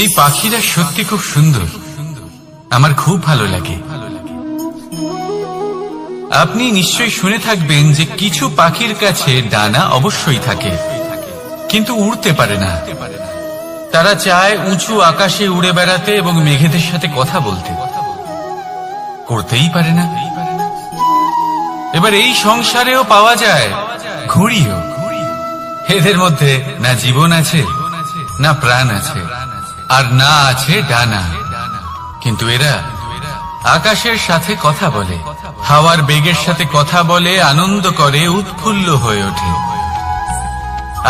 এই পাখিরা সত্যি খুব সুন্দর, আমার খুব ভালো লাগে। আপনি নিশ্চয়ই শুনে থাকবেন যে কিছু পাখির কাছে ডানা অবশ্যই থাকে, কিন্তু উড়তে পারে না। তারা চায় উঁচু আকাশে উড়ে বেড়াতে এবং মেঘেদের সাথে কথা বলতে, করতেই পারে না। এবার এই সংসারেও পাওয়া যায় ঘুড়িও। এদের মধ্যে না জীবন আছে, না প্রাণ আছে, আর না আছে ডানা, কিন্তু এরা আকাশের সাথে কথা বলে, হাওয়ার বেগের সাথে কথা বলে, আনন্দ করে, উৎফুল্ল হয়ে ওঠে,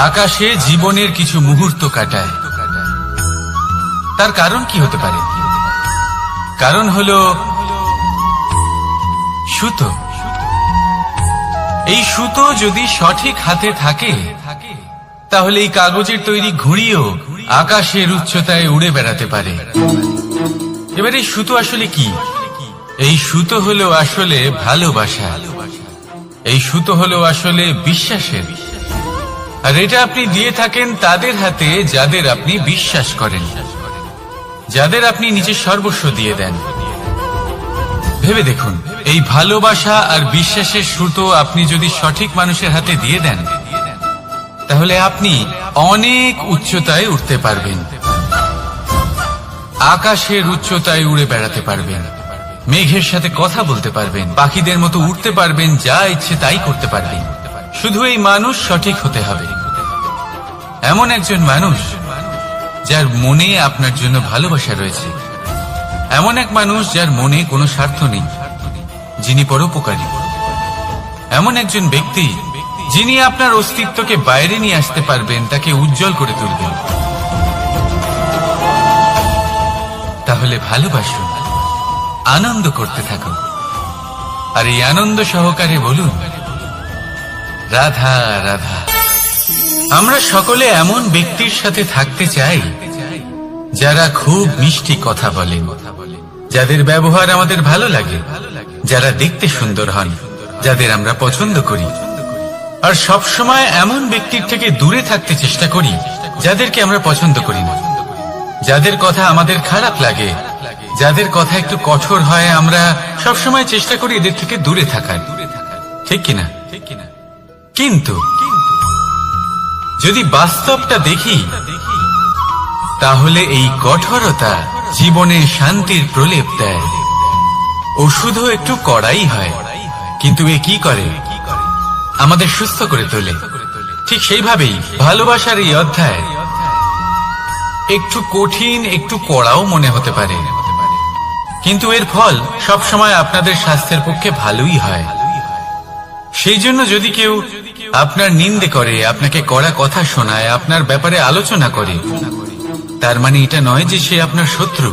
আকাশে জীবনের কিছু মুহূর্ত কাটায়। তার কারণ কি হতে পারে? কারণ হলো সুতো। এই সুতো যদি সঠিক হাতে থাকে, তাহলে এই কাগজের তৈরি ঘুড়িও আকাশের উচ্চতায় উড়ে বেড়াতে পারে। এবার এই সুতো আসলে কি? এই সুতো হলো আসলে ভালোবাসা, এই সুতো হলো আসলে বিশ্বাসের। আর এটা আপনি দিয়ে থাকেন তাদের হাতে যাদের আপনি বিশ্বাস করেন, যাদের আপনি নিজের সর্বস্ব দিয়ে দেন। ভেবে দেখুন, এই ভালোবাসা আর বিশ্বাসের সুতো আপনি যদি সঠিক মানুষের হাতে দিয়ে দেন, তাহলে আপনি অনেক উচ্চতায় উঠতে পারবেন, আকাশের উচ্চতায় উড়ে বেড়াতে পারবেন, মেঘের সাথে কথা বলতে পারবেন, পাখিদের মতো উঠতে পারবেন, যা ইচ্ছে তাই করতে পারবেন। শুধু এই মানুষ সঠিক হতে হবে, এমন একজন মানুষ যার মনে আপনার জন্য ভালোবাসা রয়েছে, এমন এক মানুষ যার মনে কোনো স্বার্থ নেই, যিনি পরোপকারী, এমন একজন ব্যক্তি যিনি আপনার অস্তিত্বকে বাইরে নিয়ে আসতে পারবেন, তাকে উজ্জ্বল করে তুলবেন। তাহলে ভালোবাসুন, আনন্দ করতে থাকুন, আর এই আনন্দ সহকারে বলুন রাধা রাধা। আমরা সকলে এমন ব্যক্তির সাথে থাকতে চাই যারা খুব মিষ্টি কথা বলেন, যাদের ব্যবহার আমাদের ভালো লাগে, যারা দেখতে সুন্দর হন, যাদের আমরা পছন্দ করি। আর সব সময় এমন ব্যক্তির থেকে দূরে থাকতে চেষ্টা করি যাদেরকে আমরা পছন্দ করি না, যাদের কথা আমাদের খারাপ লাগে, যাদের কথা একটু কঠোর হয়। আমরা সব সময় চেষ্টা করি এদের থেকে দূরে থাকার, ঠিক কিনা? কিন্তু যদি বাস্তবটা দেখি, তাহলে এই কঠোরতা জীবনে শান্তির প্রলেপ দেয়। ও শুধু একটু কড়াই হয়, কিন্তু এ কি করে? আমাদের সুস্থ করে তোলে। ঠিক সেইভাবেই ভালোবাসার এই অধ্যায় একটু কঠিন, একটু কড়াও মনে হতে পারে, কিন্তু এর ফল সবসময় আপনাদের স্বাস্থ্যের পক্ষে ভালোই হয়। সেই জন্য যদি কেউ আপনার নিন্দে করে, আপনাকে কড়া কথা শোনায়, আপনার ব্যাপারে আলোচনা করে, তার মানে এটা নয় যে সে আপনার শত্রু।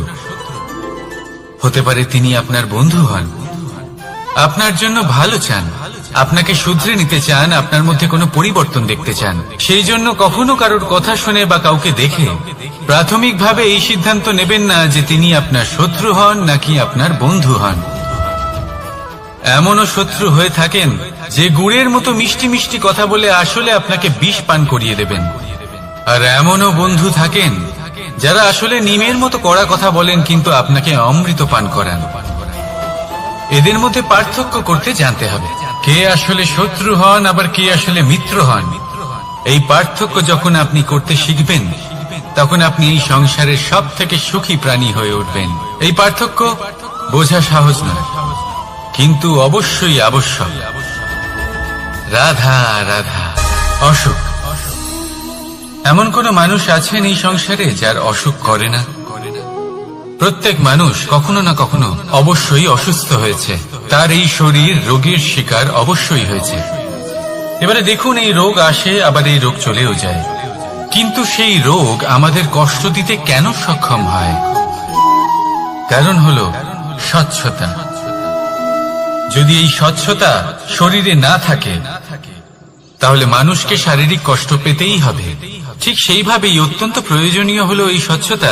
হতে পারে তিনি আপনার বন্ধু হন, আপনার জন্য ভালো চান, আপনাকে শুধরে নিতে চান, আপনার মধ্যে কোনো পরিবর্তন দেখতে চান। সেই জন্য কখনো কারোর কথা শুনে বা কাউকে দেখে প্রাথমিকভাবে এই সিদ্ধান্ত নেবেন না যে তিনি আপনার শত্রু হন নাকি আপনার বন্ধু হন। এমনও শত্রু হয়ে থাকেন যে গুড়ের মতো মিষ্টি মিষ্টি কথা বলে আসলে আপনাকে বিষ পান করিয়ে দেবেন। আর এমনও বন্ধু থাকেন যারা আসলে নিমের মতো কড়া কথা বলেন, কিন্তু আপনাকে অমৃত পান করান। এদের মধ্যে পার্থক্য করতে জানতে হবে, কে আসলে শত্রু হন আবার কে আসলে মিত্র হন। এই পার্থক্য যখন আপনি করতে শিখবেন, তখন আপনি এই সংসারের সব থেকে সুখী প্রাণী হয়ে উঠবেন। এই পার্থক্য বোঝা সহজ নয়, কিন্তু অবশ্যই আবশ্যক। রাধা রাধা। অসুখ। এমন কোন মানুষ আছেন এই সংসারে যার অসুখ করে না? প্রত্যেক মানুষ কখনো না কখনো অবশ্যই অসুস্থ হয়েছে, তার এই শরীর রোগের শিকার অবশ্যই হয়েছে। এবারে দেখুন, এই রোগ আসে, আবার এই রোগ চলেও যায়, কিন্তু সেই রোগ আমাদের কষ্ট দিতে কেন সক্ষম হয়? কারণ হলো স্বচ্ছতা। যদি এই স্বচ্ছতা শরীরে না থাকে, তাহলে মানুষকে শারীরিক কষ্ট পেতেই হবে। ঠিক সেইভাবেই অত্যন্ত প্রয়োজনীয় হলো এই স্বচ্ছতা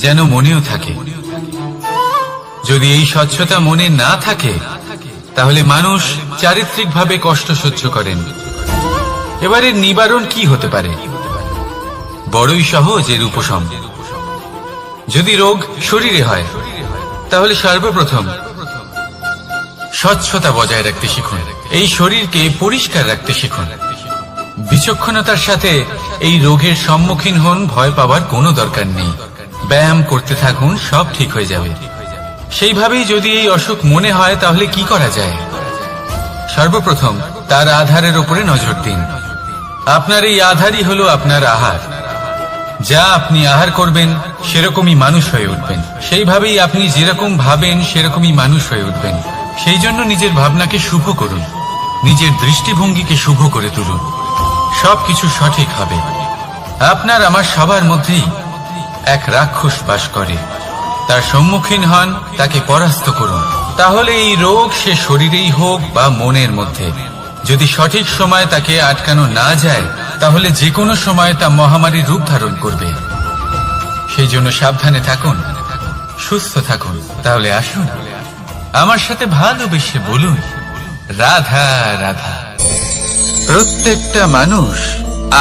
যেন মনেও থাকে। যদি এই স্বচ্ছতা মনে না থাকে, তাহলে মানুষ চারিত্রিকভাবে কষ্ট সহ্য করেন। এবারে নিবারণ কি হতে পারে? বড়ই সহজ এর উপশম। যদি রোগ শরীরে হয় তাহলে সর্বপ্রথম স্বচ্ছতা বজায় রাখতে শিখুন। এই শরীরকে পরিষ্কার রাখতে শিখুন। বিচক্ষণতার সাথে এই রোগের সম্মুখীন হন। ভয় পাওয়ার কোনো দরকার নেই। ব্যায়াম করতে থাকুন, সব ঠিক হয়ে যাবে। সেইভাবেই যদি এই অসুখ মনে হয় তাহলে কি করা যায়? সর্বপ্রথম তার আধারের উপরে নজর দিন। আপনার এই আধারই হলো আপনার আহার। যা আপনি আহার করবেন সেরকমই মানুষ হয়ে উঠবেন। সেইভাবেই আপনি যেরকম ভাবেন সেরকমই মানুষ হয়ে উঠবেন। সেই জন্য নিজের ভাবনাকে শুভ করুন, নিজের দৃষ্টিভঙ্গিকে শুভ করে তুলুন। সবকিছু সঠিক হবে। আপনার আমার সবার মধ্যেই এক রাক্ষস বাস করে। তার সম্মুখীন হন, তাকে পরাস্ত করুন। তাহলে এই রোগ সে শরীরেই হোক বা মনের মধ্যে, যদি সঠিক সময় তাকে আটকানো না যায় তাহলে যে কোনো সময় তা মহামারীর রূপ ধারণ করবে। সেই জন্য সাবধানে থাকুন, সুস্থ থাকুন। তাহলে আসুন আমার সাথে ভালোবেসে বলুন, রাধা রাধা। প্রত্যেকটা মানুষ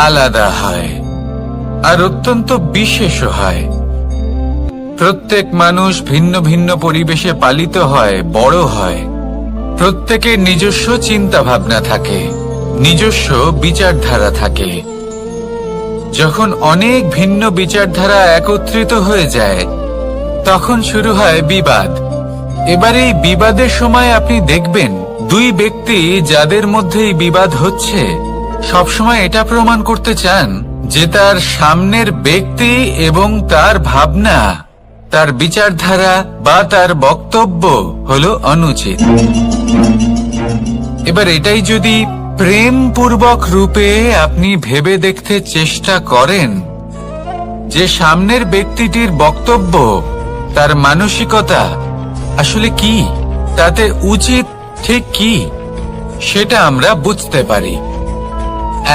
আলাদা হয় আর অত্যন্ত বিশেষ হয়। প্রত্যেক মানুষ ভিন্ন ভিন্ন পরিবেশে পালিত হয়, বড় হয়। প্রত্যেকের নিজস্ব চিন্তা ভাবনা থাকে, নিজস্ব বিচারধারা থাকে। যখন অনেক ভিন্ন বিচারধারা একত্রিত হয়ে যায় তখন শুরু হয় বিবাদ। এবার এই বিবাদের সময় আপনি দেখবেন দুই ব্যক্তি যাদের মধ্যে এই বিবাদ হচ্ছে সবসময় এটা প্রমাণ করতে চান যে তার সামনের ব্যক্তি এবং তার ভাবনা, তার বিচারধারা বা তার বক্তব্য হলো অনুচিত। এবার এটাই যদি প্রেমপূর্বক রূপে আপনি ভেবে দেখতে চেষ্টা করেন যে সামনের ব্যক্তিটির বক্তব্য, তার মানসিকতা আসলে কি, তাতে উচিত ঠিক কি, সেটা আমরা বুঝতে পারি।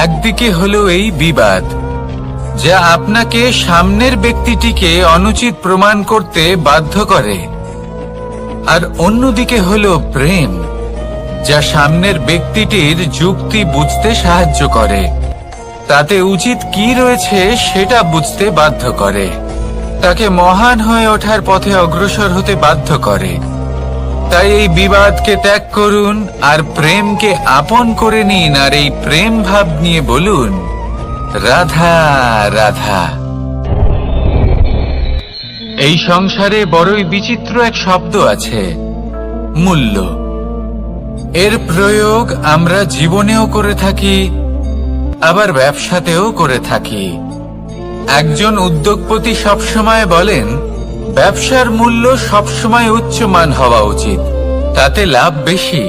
একদিকে হলো এই বিবাদ যা আপনাকে সামনের ব্যক্তিটিকে অনুচিত প্রমাণ করতে বাধ্য করে, আর অন্যদিকে হলো প্রেম যা সামনের ব্যক্তিটির যুক্তি বুঝতে সাহায্য করে, তাতে উচিত কি রয়েছে সেটা বুঝতে বাধ্য করে, তাকে মহান হয়ে ওঠার পথে অগ্রসর হতে বাধ্য করে। তাই এই বিবাদকে ত্যাগ করুন আর প্রেমকে আপন করে নিন, আর এই প্রেম ভাব নিয়ে বলুন, রাধা রাধা। এই সংসারে বড়ই বিচিত্র এক শব্দ আছে, মূল্য। এর প্রয়োগ আমরা জীবনেও করে থাকি, আবার ব্যবসাতেও করে থাকি। একজন উদ্যোগপতি সবসময় বলেন ব্যবসার মূল্য সবসময় উচ্চমান হওয়া উচিত, তাতে লাভ বেশি।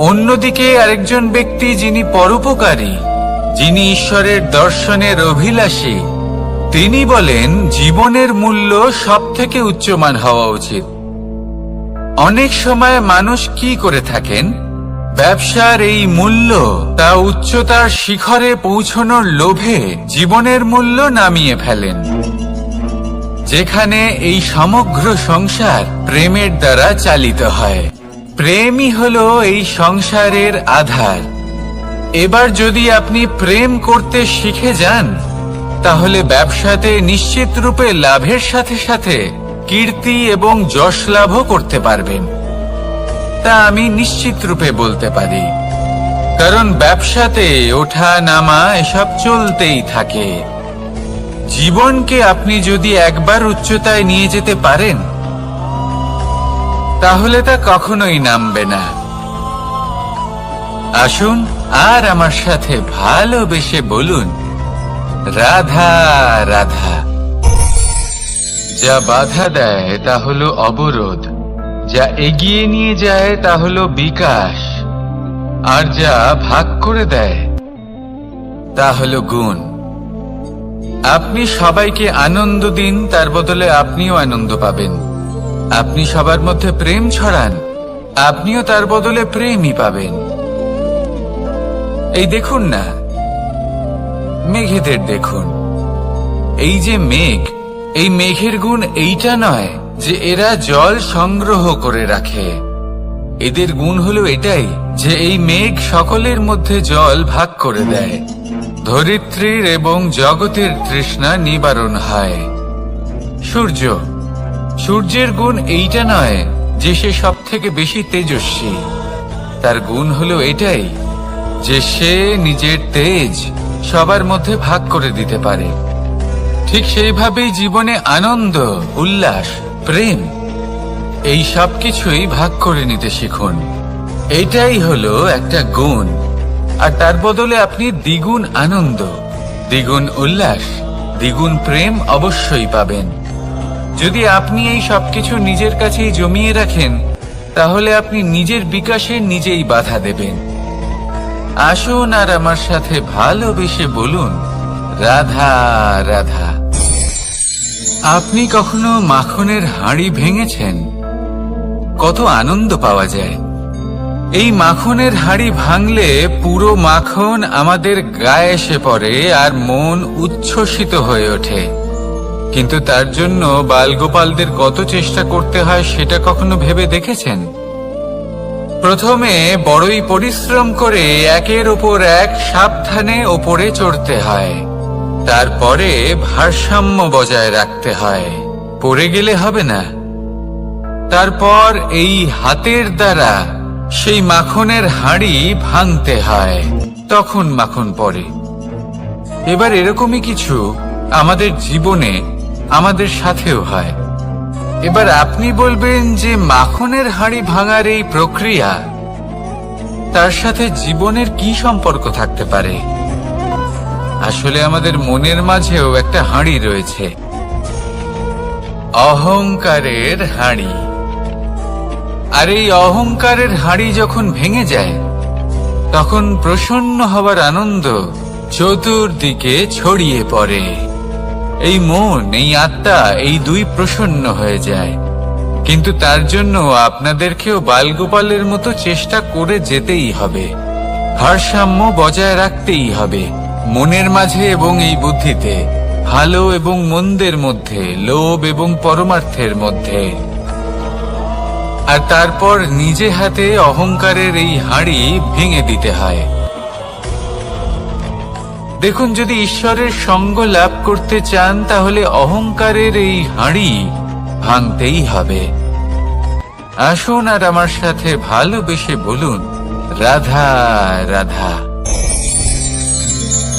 অন্যদিকে আরেকজন ব্যক্তি যিনি পরোপকারী, যিনি ঈশ্বরের দর্শনের অভিলাষী, তিনি বলেন জীবনের মূল্য সব থেকে উচ্চমান হওয়া উচিত। অনেক সময় মানুষ কি করে থাকেন, ব্যবসার এই মূল্য তা উচ্চতার শিখরে পৌঁছানোর লোভে জীবনের মূল্য নামিয়ে ফেলেন। যেখানে এই সমগ্র সংসার প্রেমের দ্বারা চালিত হয়, প্রেমই হলো এই সংসারের আধার। এবার যদি আপনি প্রেম করতে শিখে যান তাহলে ব্যবসাতে নিশ্চিত রূপে লাভের সাথে সাথে কীর্তি এবং যশ লাভও করতে পারবেন। তা আমি নিশ্চিত রূপে বলতে পারি, কারণ ব্যবসাতে ওঠা নামা এসব চলতেই থাকে। জীবনকে আপনি যদি একবার উচ্চতায় নিয়ে যেতে পারেন তাহলে তা কখনোই নামবে না। আসুন আর আমার সাথে ভালোবেসে বলুন, রাধা রাধা। যা বাধা দেয় তা হলো অবরোধ, যা এগিয়ে নিয়ে যায় তা হলো বিকাশ, আর যা ভাগ করে দেয় তা হলো গুণ। আপনি সবাইকে আনন্দ দিন, তার বদলে আপনিও আনন্দ পাবেন। আপনি সবার মধ্যে প্রেম ছড়ান, আপনিও তার বদলে প্রেমই পাবেন। এই দেখুন না, মেঘেদের দেখুন। এই যে মেঘ, এই মেঘের গুণ এইটা নয় যে এরা জল সংগ্রহ করে রাখে। এদের গুণ হলো এটাই যে এই মেঘ সকলের মধ্যে জল ভাগ করে দেয়। ধরিত্রীর এবং জগতের তৃষ্ণা নিবারণ হয়। সূর্য। সূর্যের গুণ এইটা নয় যে সে সব থেকে বেশি তেজস্বী। তার গুণ হলো এটাই যে সে নিজের তেজ সবার মধ্যে ভাগ করে দিতে পারে। ঠিক সেইভাবেই জীবনে আনন্দ, উল্লাস, প্রেম এই সব কিছুই ভাগ করে নিতে শিখুন। এটাই হলো একটা গুণ। আর তার বদলে আপনি দ্বিগুণ আনন্দ, দ্বিগুণ উল্লাস, দ্বিগুণ প্রেম অবশ্যই পাবেন। যদি আপনি এই সবকিছু নিজের কাছেই জমিয়ে রাখেন, তাহলে আপনি নিজের বিকাশে নিজেই বাধা দেবেন। আসুন আর আমার সাথে ভালোবেসে বলুন, রাধা রাধা। আপনি কখনো মাখনের হাঁড়ি ভেঙেছেন? কত আনন্দ পাওয়া যায়। এই মাখনের হাঁড়ি ভাঙলে পুরো মাখন আমাদের গায়ে এসে পড়ে আর মন উচ্ছ্বসিত হয়ে ওঠে। কিন্তু তার জন্য বালগোপালদের কত চেষ্টা করতে হয় সেটা কখনো ভেবে দেখেছেন? প্রথমে বড়ই পরিশ্রম করে একের ওপর এক সাবধানে ওপরে চড়তে হয়। তারপরে ভারসাম্য বজায় রাখতে হয়, পড়ে গেলে হবে না। তারপর এই হাতের দ্বারা সেই মাখনের হাঁড়ি ভাঙতে হয়, তখন মাখন পড়ে। এবার এরকমই কিছু আমাদের জীবনে আমাদের সাথেও হয়। এবার আপনি বলবেন যে মাখনের হাঁড়ি ভাঙার এই প্রক্রিয়া, তার সাথে জীবনের কি সম্পর্ক থাকতে পারে? আসলে আমাদের মনের মাঝেও একটা হাঁড়ি রয়েছে, অহংকারের হাঁড়ি। আর এই অহংকারের হাঁড়ি যখন ভেঙে যায়, তখন প্রসন্ন হবার আনন্দ চতুর্দিকে ছড়িয়ে পড়ে। এই মন, এই আত্মা, এই দুই প্রসন্ন হয়ে যায়। কিন্তু তার জন্য আপনাদেরকেও বালগোপালের মতো চেষ্টা করে যেতেই হবে, ভারসাম্য বজায় রাখতেই হবে মনের মাঝে এবং এই বুদ্ধিতে, ভালো এবং মন্দের মধ্যে, লোভ এবং পরমার্থের মধ্যে। আর তারপর নিজে হাতে অহংকারের এই হাঁড়ি ভেঙে দিতে হয়। দেখুন, যদি ঈশ্বরের সঙ্গ লাভ করতে চান, তাহলে অহংকারের এই হাঁড়ি ভাঙতেই হবে। আসুন আর আমার সাথে ভালোবেসে বলুন, রাধা রাধা।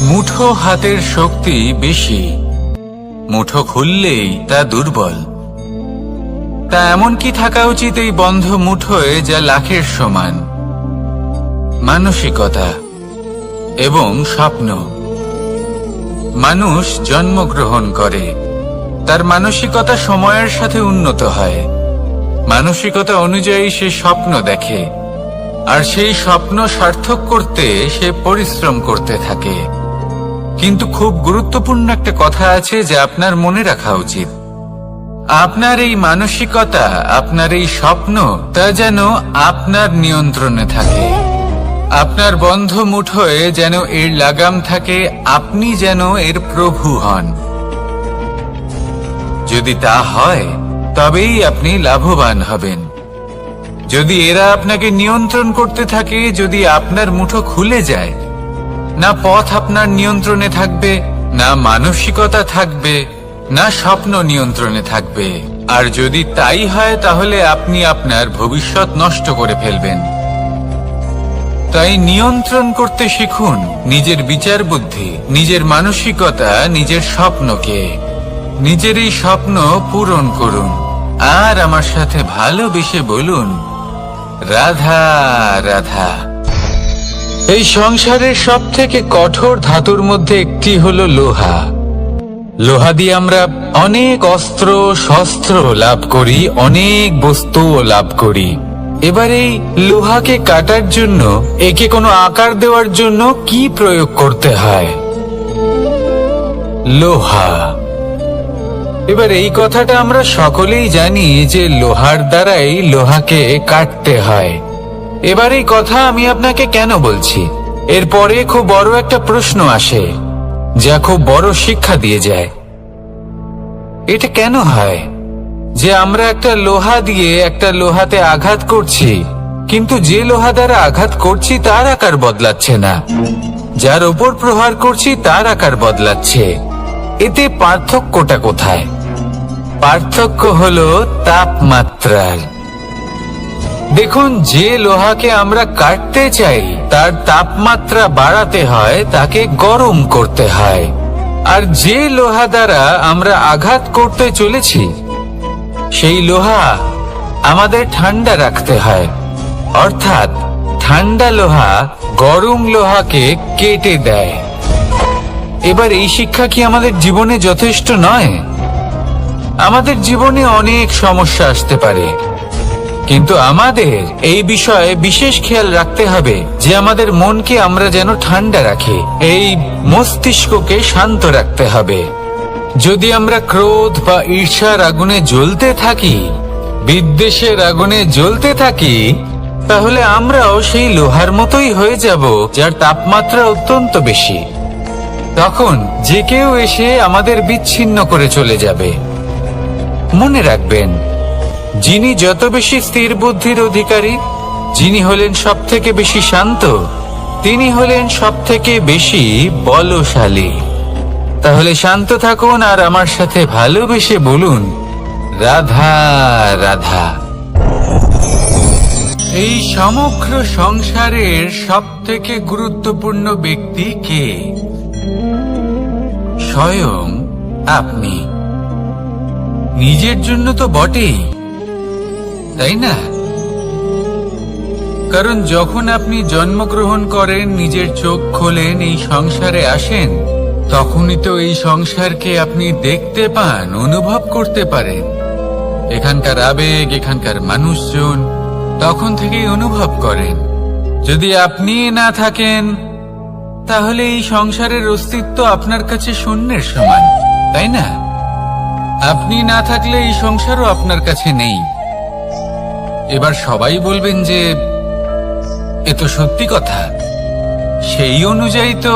মুঠো হাতের শক্তি বেশি, মুঠো খুললেই তা দুর্বল। তা এমন কি থাকা উচিত এই বন্ধ মুঠোয় যা লাখের সমান? মানসিকতা এবং স্বপ্ন। মানুষ জন্মগ্রহণ করে, তার মানসিকতা সময়ের সাথে উন্নত হয়। মানসিকতা অনুযায়ী সে স্বপ্ন দেখে, আর সেই স্বপ্ন সার্থক করতে সে পরিশ্রম করতে থাকে। কিন্তু খুব গুরুত্বপূর্ণ একটা কথা আছে যা আপনার মনে রাখা উচিত। আপনার এই মানসিকতা, আপনার এই স্বপ্ন, তা যেন আপনার নিয়ন্ত্রণে থাকে। আপনার বন্ধ মুঠোয় যেন এর লাগাম থাকে, আপনি যেন এর প্রভু হন। যদি তা হয়, তবেই আপনি লাভবান হবেন। যদি এরা আপনাকে নিয়ন্ত্রণ করতে থাকে, যদি আপনার মুঠো খুলে যায়, না পথ আপনার নিয়ন্ত্রণে থাকবে, না মানসিকতা থাকবে, না স্বপ্ন নিয়ন্ত্রণে থাকবে। আর যদি তাই হয়, তাহলে আপনি আপনার ভবিষ্যৎ নষ্ট করে ফেলবেন। তাই নিয়ন্ত্রণ করতে শিখুন নিজের বিচার বুদ্ধি, নিজের মানসিকতা, নিজের স্বপ্নকে। নিজের এই স্বপ্ন পূরণ করুন আর আমার সাথে ভালোবেসে বলুন, রাধা রাধা। এই সংসারের সব থেকে কঠোর ধাতুর মধ্যে একটি হলো লোহা। লোহা দিয়ে আমরা অনেক অস্ত্র শস্ত্র লাভ করি, অনেক বস্তুও লাভ করি। এবার এই লোহাকে কাটার জন্য, একে কোনো আকার দেওয়ার জন্য কি প্রয়োগ করতে হয়? লোহা। এবার এই কথাটা আমরা সকলেই জানি যে লোহার দ্বারাই লোহাকে কাটতে হয়। এবার এই কথা আমি আপনাকে কেন বলছি? এরপরে খুব বড় একটা প্রশ্ন আসে, যা খুব বড় শিক্ষা দিয়ে যায়। এটা কেন হয় যে আমরা একটা লোহা দিয়ে একটা লোহাতে আঘাত করছি, কিন্তু যে লোহা দ্বারা আঘাত করছি তার আকার বদলাচ্ছে না, যার ওপর প্রহার করছি তার আকার বদলাচ্ছে? এতে পার্থক্যটা কোথায়? পার্থক্য হলো তাপমাত্রার। দেখুন, যে লোহাকে আমরা কাটতে চাই তার তাপমাত্রা বাড়াতে হয়, তাকে গরম করতে হয়। আর যে লোহা দ্বারা আমরা আঘাত করতে চলেছি সেই লোহা আমাদের ঠান্ডা রাখতে হয়, অর্থাৎ ঠান্ডা লোহা গরম লোহাকে কেটে দেয়। এবার এই শিক্ষা কি আমাদের জীবনে যথেষ্ট নয়? আমাদের জীবনে অনেক সমস্যা আসতে পারে, কিন্তু আমাদের এই বিষয়ে বিশেষ খেয়াল রাখতে হবে যে আমাদের মনকে আমরা যেন ঠান্ডা রাখি, এই মস্তিষ্ককে শান্ত রাখতে হবে। যদি আমরা ক্রোধ বা ঈর্ষার আগুনে জ্বলতে থাকি, বিদ্বেষের আগুনে জ্বলতে থাকি, তাহলে আমরাও সেই লোহার মতোই হয়ে যাব যার তাপমাত্রা অত্যন্ত বেশি। তখন যে কেউ এসে আমাদের বিচ্ছিন্ন করে চলে যাবে। মনে রাখবেন, যিনি যত বেশি স্থির বুদ্ধির অধিকারী, যিনি হলেন সব থেকে বেশি শান্ত, তিনি হলেন সব থেকে বেশি বলশালী। তাহলে শান্ত থাকুন আর আমার সাথে ভালোবেসে বলুন, রাধা রাধা। এই সমগ্র সংসারের সব থেকে গুরুত্বপূর্ণ ব্যক্তি কে? স্বয়ং আপনি। নিজের জন্য তো বটেই, তাই না? কারণ যখন আপনি জন্মগ্রহণ করেন, নিজের চোখ খোলেন, এই সংসারে আসেন, তখনই তো এই সংসারকে আপনি দেখতে পান, অনুভব করতে পারেন। এখানকার আবেগ, এখানকার মানুষজন তখন থেকেই অনুভব করেন। যদি আপনি না থাকেন, তাহলে এই সংসারের অস্তিত্ব আপনার কাছে শূন্যের সমান, তাই না? আপনি না থাকলে এই সংসারও আপনার কাছে নেই। এবার সবাই বলবেন যে এ তো সত্যি কথা, সেই অনুযায়ী তো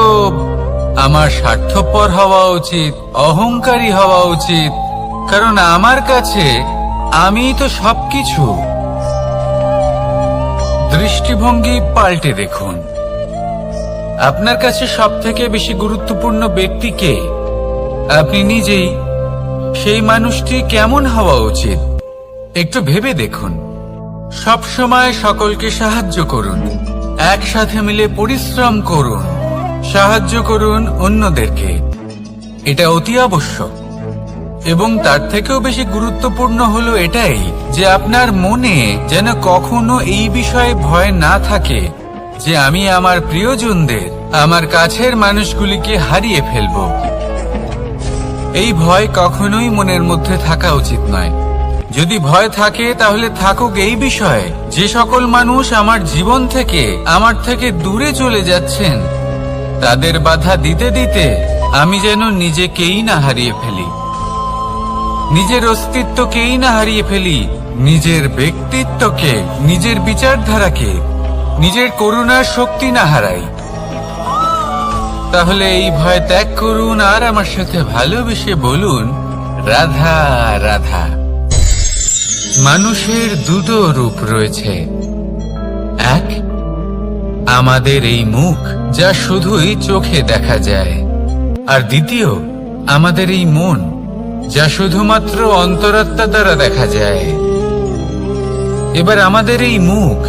আমার স্বার্থপর হওয়া উচিত, অহংকারী হওয়া উচিত, কারণ আমার কাছে আমিই তো সবকিছু। দৃষ্টিভঙ্গি পাল্টে দেখুন, আপনার কাছে সব থেকে বেশি গুরুত্বপূর্ণ ব্যক্তি কে? আপনি নিজেই। সেই মানুষটি কেমন হওয়া উচিত একটু ভেবে দেখুন। সব সময় সকলকে সাহায্য করুন, একসাথে মিলে পরিশ্রম করুন, সাহায্য করুন অন্যদেরকে। এটা অতি আবশ্যক। এবং তার থেকেও বেশি গুরুত্বপূর্ণ হলো এটাই যে আপনার মনে যেন কখনো এই বিষয়ে ভয় না থাকে যে আমি আমার প্রিয়জনদের, আমার কাছের মানুষগুলিকে হারিয়ে ফেলব। এই ভয় কখনোই মনের মধ্যে থাকা উচিত নয়। যদি ভয় থাকে তাহলে থাকুক এই বিষয়ে যে সকল মানুষ আমার জীবন থেকে, আমার থেকে দূরে চলে যাচ্ছেন, তাদের বাধা দিতে দিতে আমি যেন নিজেকেই না হারিয়ে ফেলি, নিজের অস্তিত্বকেই না হারিয়ে ফেলি, নিজের ব্যক্তিত্বকে, নিজের বিচারধারাকে, নিজের করুণার শক্তি না হারাই। তাহলে এই ভয় ত্যাগ করুন আর আমার সাথে ভালোবেসে বলুন, রাধা রাধা। মানুষের দুটো রূপ রয়েছে। এক, আমাদের এই মুখ যা শুধুই চোখে দেখা যায়, আর দ্বিতীয় আমাদের এই মন যা শুধুমাত্র অন্তরাত্মা দ্বারা দেখা যায়। এবার আমাদের এই মুখ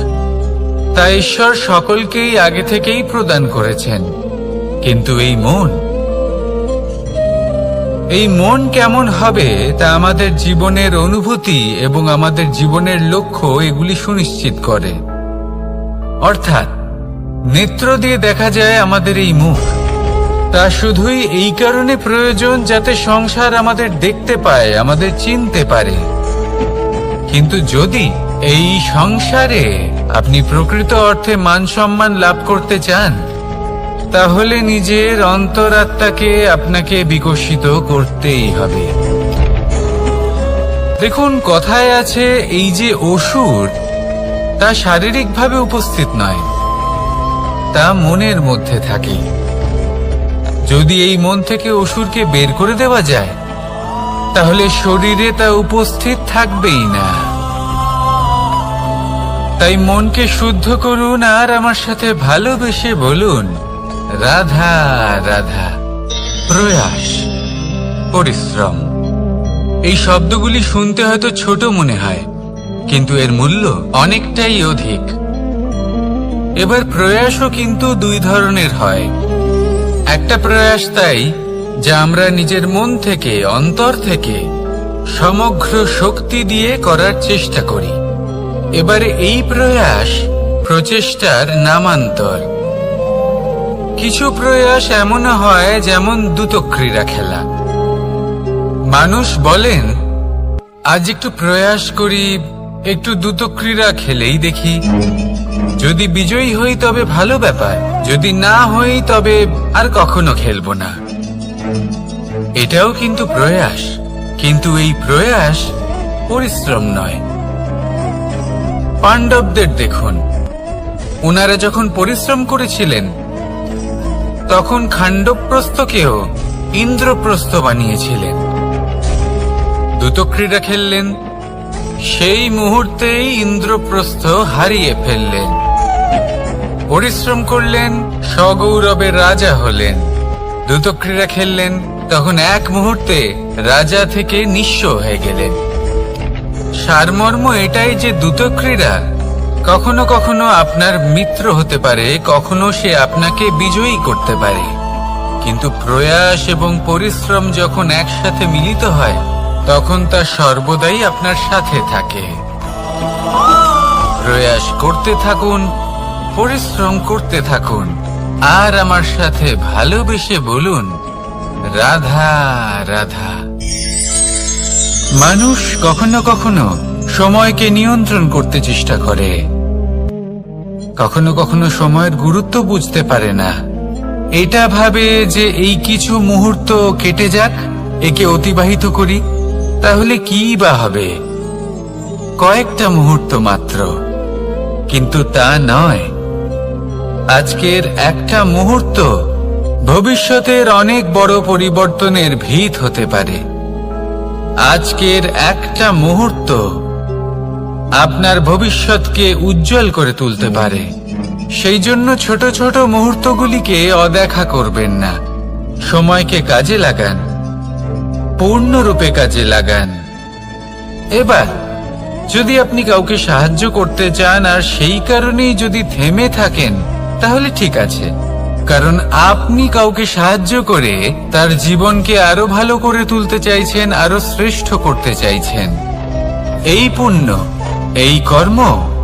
তা ঈশ্বর সকলকেই আগে থেকেই প্রদান করেছেন, কিন্তু এই মন কেমন হবে তা আমাদের জীবনের অনুভূতি এবং আমাদের জীবনের লক্ষ্য এগুলি সুনিশ্চিত করে। অর্থাৎ নেত্র দিয়ে দেখা যায় আমাদের এই মুখ, তা শুধুই এই কারণে প্রয়োজন যাতে সংসার আমাদের দেখতে পায়, আমাদের চিনতে পারে। কিন্তু যদি এই সংসারে আপনি প্রকৃত অর্থে মান সম্মান লাভ করতে চান, তাহলে নিজের অন্তরাত্মাকে আপনাকে বিকশিত করতেই হবে। দেখুন, কথায় আছে এই যে অসুর, তা শারীরিকভাবে উপস্থিত নয়, তা মনের মধ্যে থাকে। যদি এই মন থেকে অসুরকে বের করে দেওয়া যায়, তাহলে শরীরে তা উপস্থিত থাকবেই না। তাই মনকে শুদ্ধ করুন আর আমার সাথে ভালোবেসে বলুন, রাধা রাধা। প্রয়াস, পরিশ্রম, এই শব্দগুলি শুনতে হয়তো ছোট মনে হয়, কিন্তু এর মূল্য অনেকটাই অধিক। এবার প্রয়াসও কিন্তু দুই ধরনের হয়। একটা প্রয়াস তাই যা আমরা নিজের মন থেকে, অন্তর থেকে সমগ্র শক্তি দিয়ে করার চেষ্টা করি। এবারে এই প্রয়াস প্রচেষ্টার নামান্তর। কিছু প্রয়াস এমন হয় যেমন দ্রুতক্রীড়া খেলা। মানুষ বলেন, আজ একটু প্রয়াস করি, একটু দ্রুতক্রীড়া খেলেই দেখি, যদি বিজয়ী হই তবে ভালো ব্যাপার, যদি না হই তবে আর কখনো খেলবো না। এটাও কিন্তু প্রয়াস, কিন্তু এই প্রয়াস পরিশ্রম নয়। পাণ্ডবদের দেখুন, ওনারা যখন পরিশ্রম করেছিলেন তখন খাণ্ডবপ্রস্থকেও ইন্দ্রপ্রস্থ বানিয়েছিলেন। দ্রুতক্রীড়া খেললেন, সেই মুহূর্তেই ইন্দ্রপ্রস্থ হারিয়ে ফেললেন। পরিশ্রম করলেন, সগৌরবে রাজা হলেন। দ্রুতক্রীড়া খেললেন, তখন এক মুহূর্তে রাজা থেকে নিঃস্ব হয়ে গেলেন। সারমর্ম এটাই যে দ্রুতক্রীড়া কখনো কখনো আপনার মিত্র হতে পারে, কখনো সে আপনাকে বিজয়ী করতে পারে, কিন্তু প্রয়াস এবং পরিশ্রম যখন একসাথে মিলিত হয় তখন তা সর্বদাই আপনার সাথে থাকে। প্রয়াস করতে থাকুন, পরিশ্রম করতে থাকুন, আর আমার সাথে ভালোবেসে বলুন, রাধা রাধা। মানুষ কখনো কখনো সময়কে নিয়ন্ত্রণ করতে চেষ্টা করে, কখনো কখনো সময়ের গুরুত্ব বুঝতে পারে না। এটা ভাবে যে এই কিছু মুহূর্ত কেটে যাক, একে অতিবাহিত করি, তাহলে কি বা হবে, কয়েকটা মুহূর্ত মাত্র। কিন্তু তা নয়। আজকের একটা মুহূর্ত ভবিষ্যতের অনেক বড় পরিবর্তনের ভিত হতে পারে। আজকের একটা মুহূর্ত আপনার ভবিষ্যৎকে উজ্জ্বল করে তুলতে পারে। সেই জন্য ছোট ছোট মুহূর্তগুলিকে অদেখা করবেন না। সময়কে কাজে লাগান, পূর্ণরূপে কাজে লাগান। এবার যদি আপনি কাউকে সাহায্য করতে চান আর সেই কারণেই যদি থেমে থাকেন, তাহলে ঠিক আছে, কারণ আপনি কাউকে সাহায্য করে তার জীবনকে আরো ভালো করে তুলতে চাইছেন, আরো শ্রেষ্ঠ করতে চাইছেন। এই পুণ্য, এই কর্ম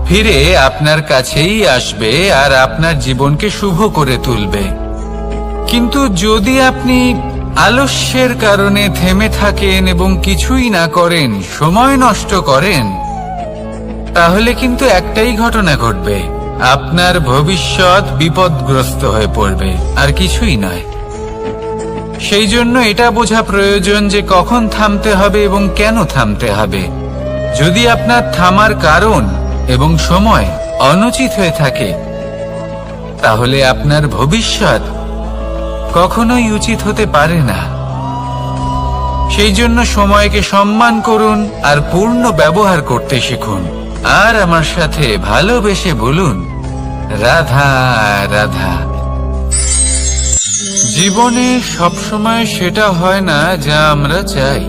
ফিরে আপনার কাছেই আসবে আর আপনার জীবনকে শুভ করে তুলবে। কিন্তু যদি আপনি আলস্যের কারণে থেমে থাকেন এবং কিছুই না করেন, সময় নষ্ট করেন, তাহলে কিন্তু একটাই ঘটনা ঘটবে, আপনার ভবিষ্যৎ বিপদগ্রস্ত হয়ে পড়বে, আর কিছুই নয়। সেই জন্য এটা বোঝা প্রয়োজন যে কখন থামতে হবে এবং কেন থামতে হবে। যদি আপনার থামার কারণ এবং সময় অনুচিত হয়ে থাকে, তাহলে আপনার ভবিষ্যৎ কখনোই উচিত হতে পারে না। সেই জন্য সময়কে সম্মান করুন আর পূর্ণ ব্যবহার করতে শিখুন। আর আমার সাথে ভালোবেসে বলুন, রাধা রাধা। জীবনে সবসময় সেটা হয় না যা আমরা চাই,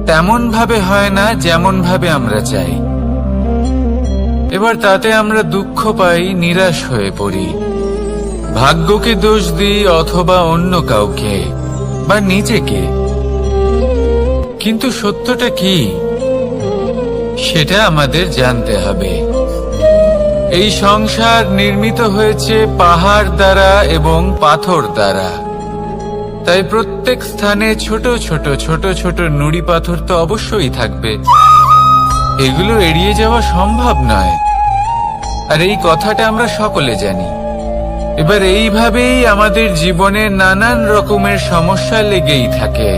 তেমন ভাবে হয় না যেমন ভাবে আমরা চাই। এবার তাতে আমরা দুঃখ পাই, নিরাশ হয়ে পড়ি, ভাগ্যকে দোষ দিই অথবা অন্য কাউকে বা নিজেকে। কিন্তু সত্যটা কি সেটা আমাদের জানতে হবে। এই সংসার নির্মিত হয়েছে পাহাড় দ্বারা এবং পাথর দ্বারা, তাই প্রত্যেক স্থানে ছোট ছোট ছোট ছোট নুড়ি পাথর তো অবশ্যই থাকবে। এগুলো এড়িয়ে যাওয়া সম্ভব নয়, আর এই কথাটা আমরা সকলে জানি। এবার এইভাবেই আমাদের জীবনে নানান রকমের সমস্যা লেগেই থাকে।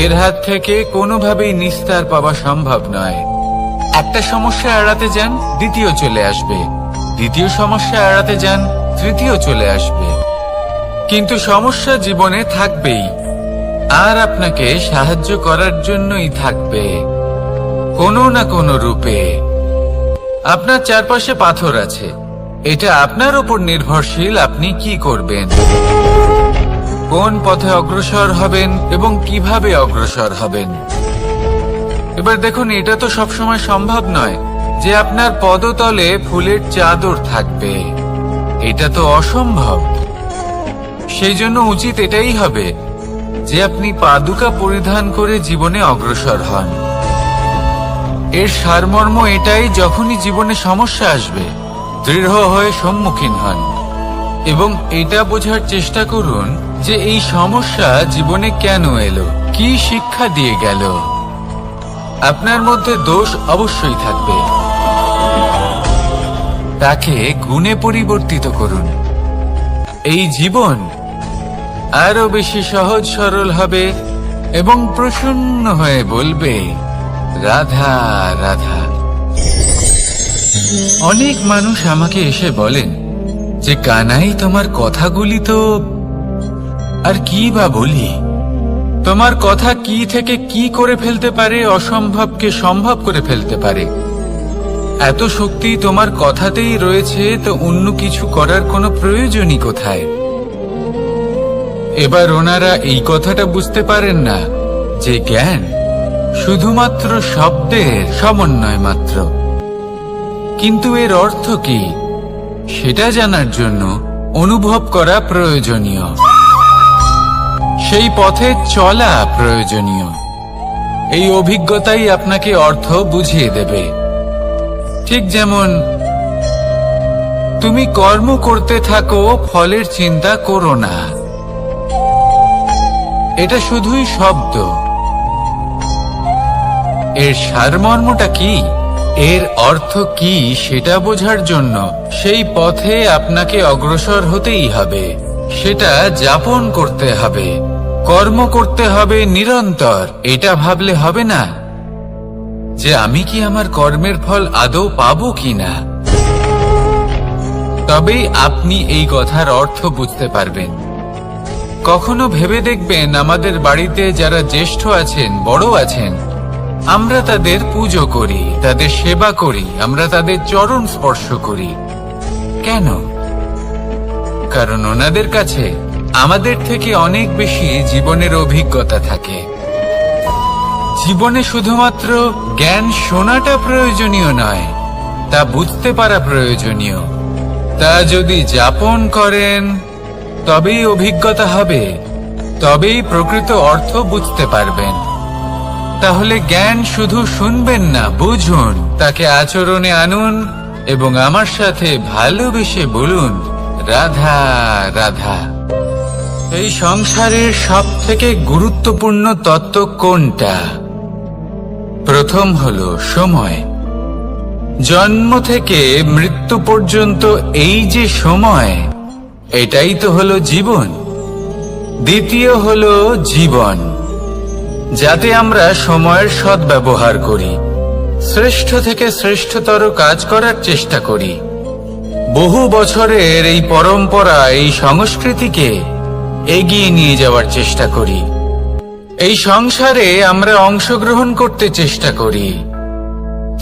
এর হাত থেকে কোনোভাবেই নিস্তার পাওয়া সম্ভব নয়। একটা সমস্যা এড়াতে যান, দ্বিতীয় চলে আসবে, দ্বিতীয় সমস্যা এড়াতে যান, তৃতীয় চলে আসবে। কিন্তু সমস্যা জীবনে থাকবেই, আর আপনাকে সাহায্য করার জন্যই থাকবে কোনো না কোনো রূপে। আপনার চারপাশে পাথর আছে, এটা আপনার উপর নির্ভরশীল আপনি কি করবেন। কোন পথে অগ্রসর হবেন এবং কিভাবে অগ্রসর হবেন। এবার দেখুন, এটা তো সবসময় সম্ভব নয় যে আপনার পদতলে ফুলের চাদর থাকবে। এটা তো অসম্ভব। সেই জন্য উচিত এটাই হবে যে আপনি পাদুকা পরিধান করে জীবনে অগ্রসর হন। এর সারমর্ম এটাই, যখনই জীবনে সমস্যা আসবে দৃঢ় হয়ে সম্মুখীন হন এবং এটা বোঝার চেষ্টা করুন যে এই সমস্যা জীবনে কেন এলো, কি শিক্ষা দিয়ে গেল। আপনার মধ্যে দোষ অবশ্যই থাকবে, তাকে গুণে পরিবর্তিত করুন। এই জীবন আরো বেশি সহজ সরল হবে এবং প্রসন্ন হয়ে বলবে, রাধা রাধা। অনেক মানুষ আমাকে এসে বলেন যে কানাই, তোমার কথাগুলি তো আর কি বা বলি, তোমার কথা কি থেকে কি করে ফেলতে পারে, অসম্ভবকে সম্ভব করে ফেলতে পারে। এত শক্তি তোমার কথাতেই রয়েছে, তো অন্য কিছু করার কোনো প্রয়োজনই কোথায়? এবার ওনারা এই কথাটা বুঝতে পারেন না যে জ্ঞান শুধুমাত্র শব্দের সমন্বয় মাত্র, কিন্তু এর অর্থ কি সেটা জানার জন্য অনুভব করা প্রয়োজনীয়, সেই পথে চলা প্রয়োজনীয়। এই অভিজ্ঞতাই আপনাকে অর্থ বুঝিয়ে দেবে। ঠিক যেমন তুমি কর্ম করতে থাকো, ফলের চিন্তা করো না, এটা শুধুই শব্দ। এর সারমর্মটা কি, এর অর্থ কি সেটা বোঝার জন্য সেই পথে আপনাকে অগ্রসর হতেই হবে, সেটা যাপন করতে হবে, কর্ম করতে হবে নিরন্তর। এটা ভাবলে হবে না যে আমি কি আমার কর্মের ফল আদৌ পাবো কিনা, তবেই আপনি এই কথার অর্থ বুঝতে পারবেন। কখনো ভেবে দেখবেন, আমাদের বাড়িতে যারা জ্যেষ্ঠ আছেন, বড় আছেন, আমরা তাদের পুজো করি, তাদের সেবা করি, আমরা তাদের চরণ স্পর্শ করি। কেন? কারণ ওনাদের কাছে আমাদের থেকে অনেক বেশি জীবনের অভিজ্ঞতা থাকে। জীবনে শুধুমাত্র জ্ঞান শোনাটা প্রয়োজনীয় নয়, তা বুঝতে পারা প্রয়োজনীয়। তা যদি যাপন করেন তবেই অভিজ্ঞতা হবে, তবেই প্রকৃত অর্থ বুঝতে পারবেন। তাহলে জ্ঞান শুধু শুনবেন না, বুঝুন, তাকে আচরণে আনুন এবং আমার সাথে ভালোবেসে বলুন, রাধা রাধা। এই সংসারের সব থেকে গুরুত্বপূর্ণ তত্ত্ব কোনটা? প্রথম হলো সময়। জন্ম থেকে মৃত্যু পর্যন্ত এই যে সময়, এটাই তো হলো জীবন। দ্বিতীয় হলো জীবন, যাতে আমরা সময়ের সদ্ব্যবহার করি, শ্রেষ্ঠ থেকে শ্রেষ্ঠতর কাজ করার চেষ্টা করি। বহু বছরের এই পরম্পরা, এই সংস্কৃতিকে এগিয়ে নিয়ে যাওয়ার চেষ্টা করি। এই সংসারে আমরা অংশগ্রহণ করতে চেষ্টা করি।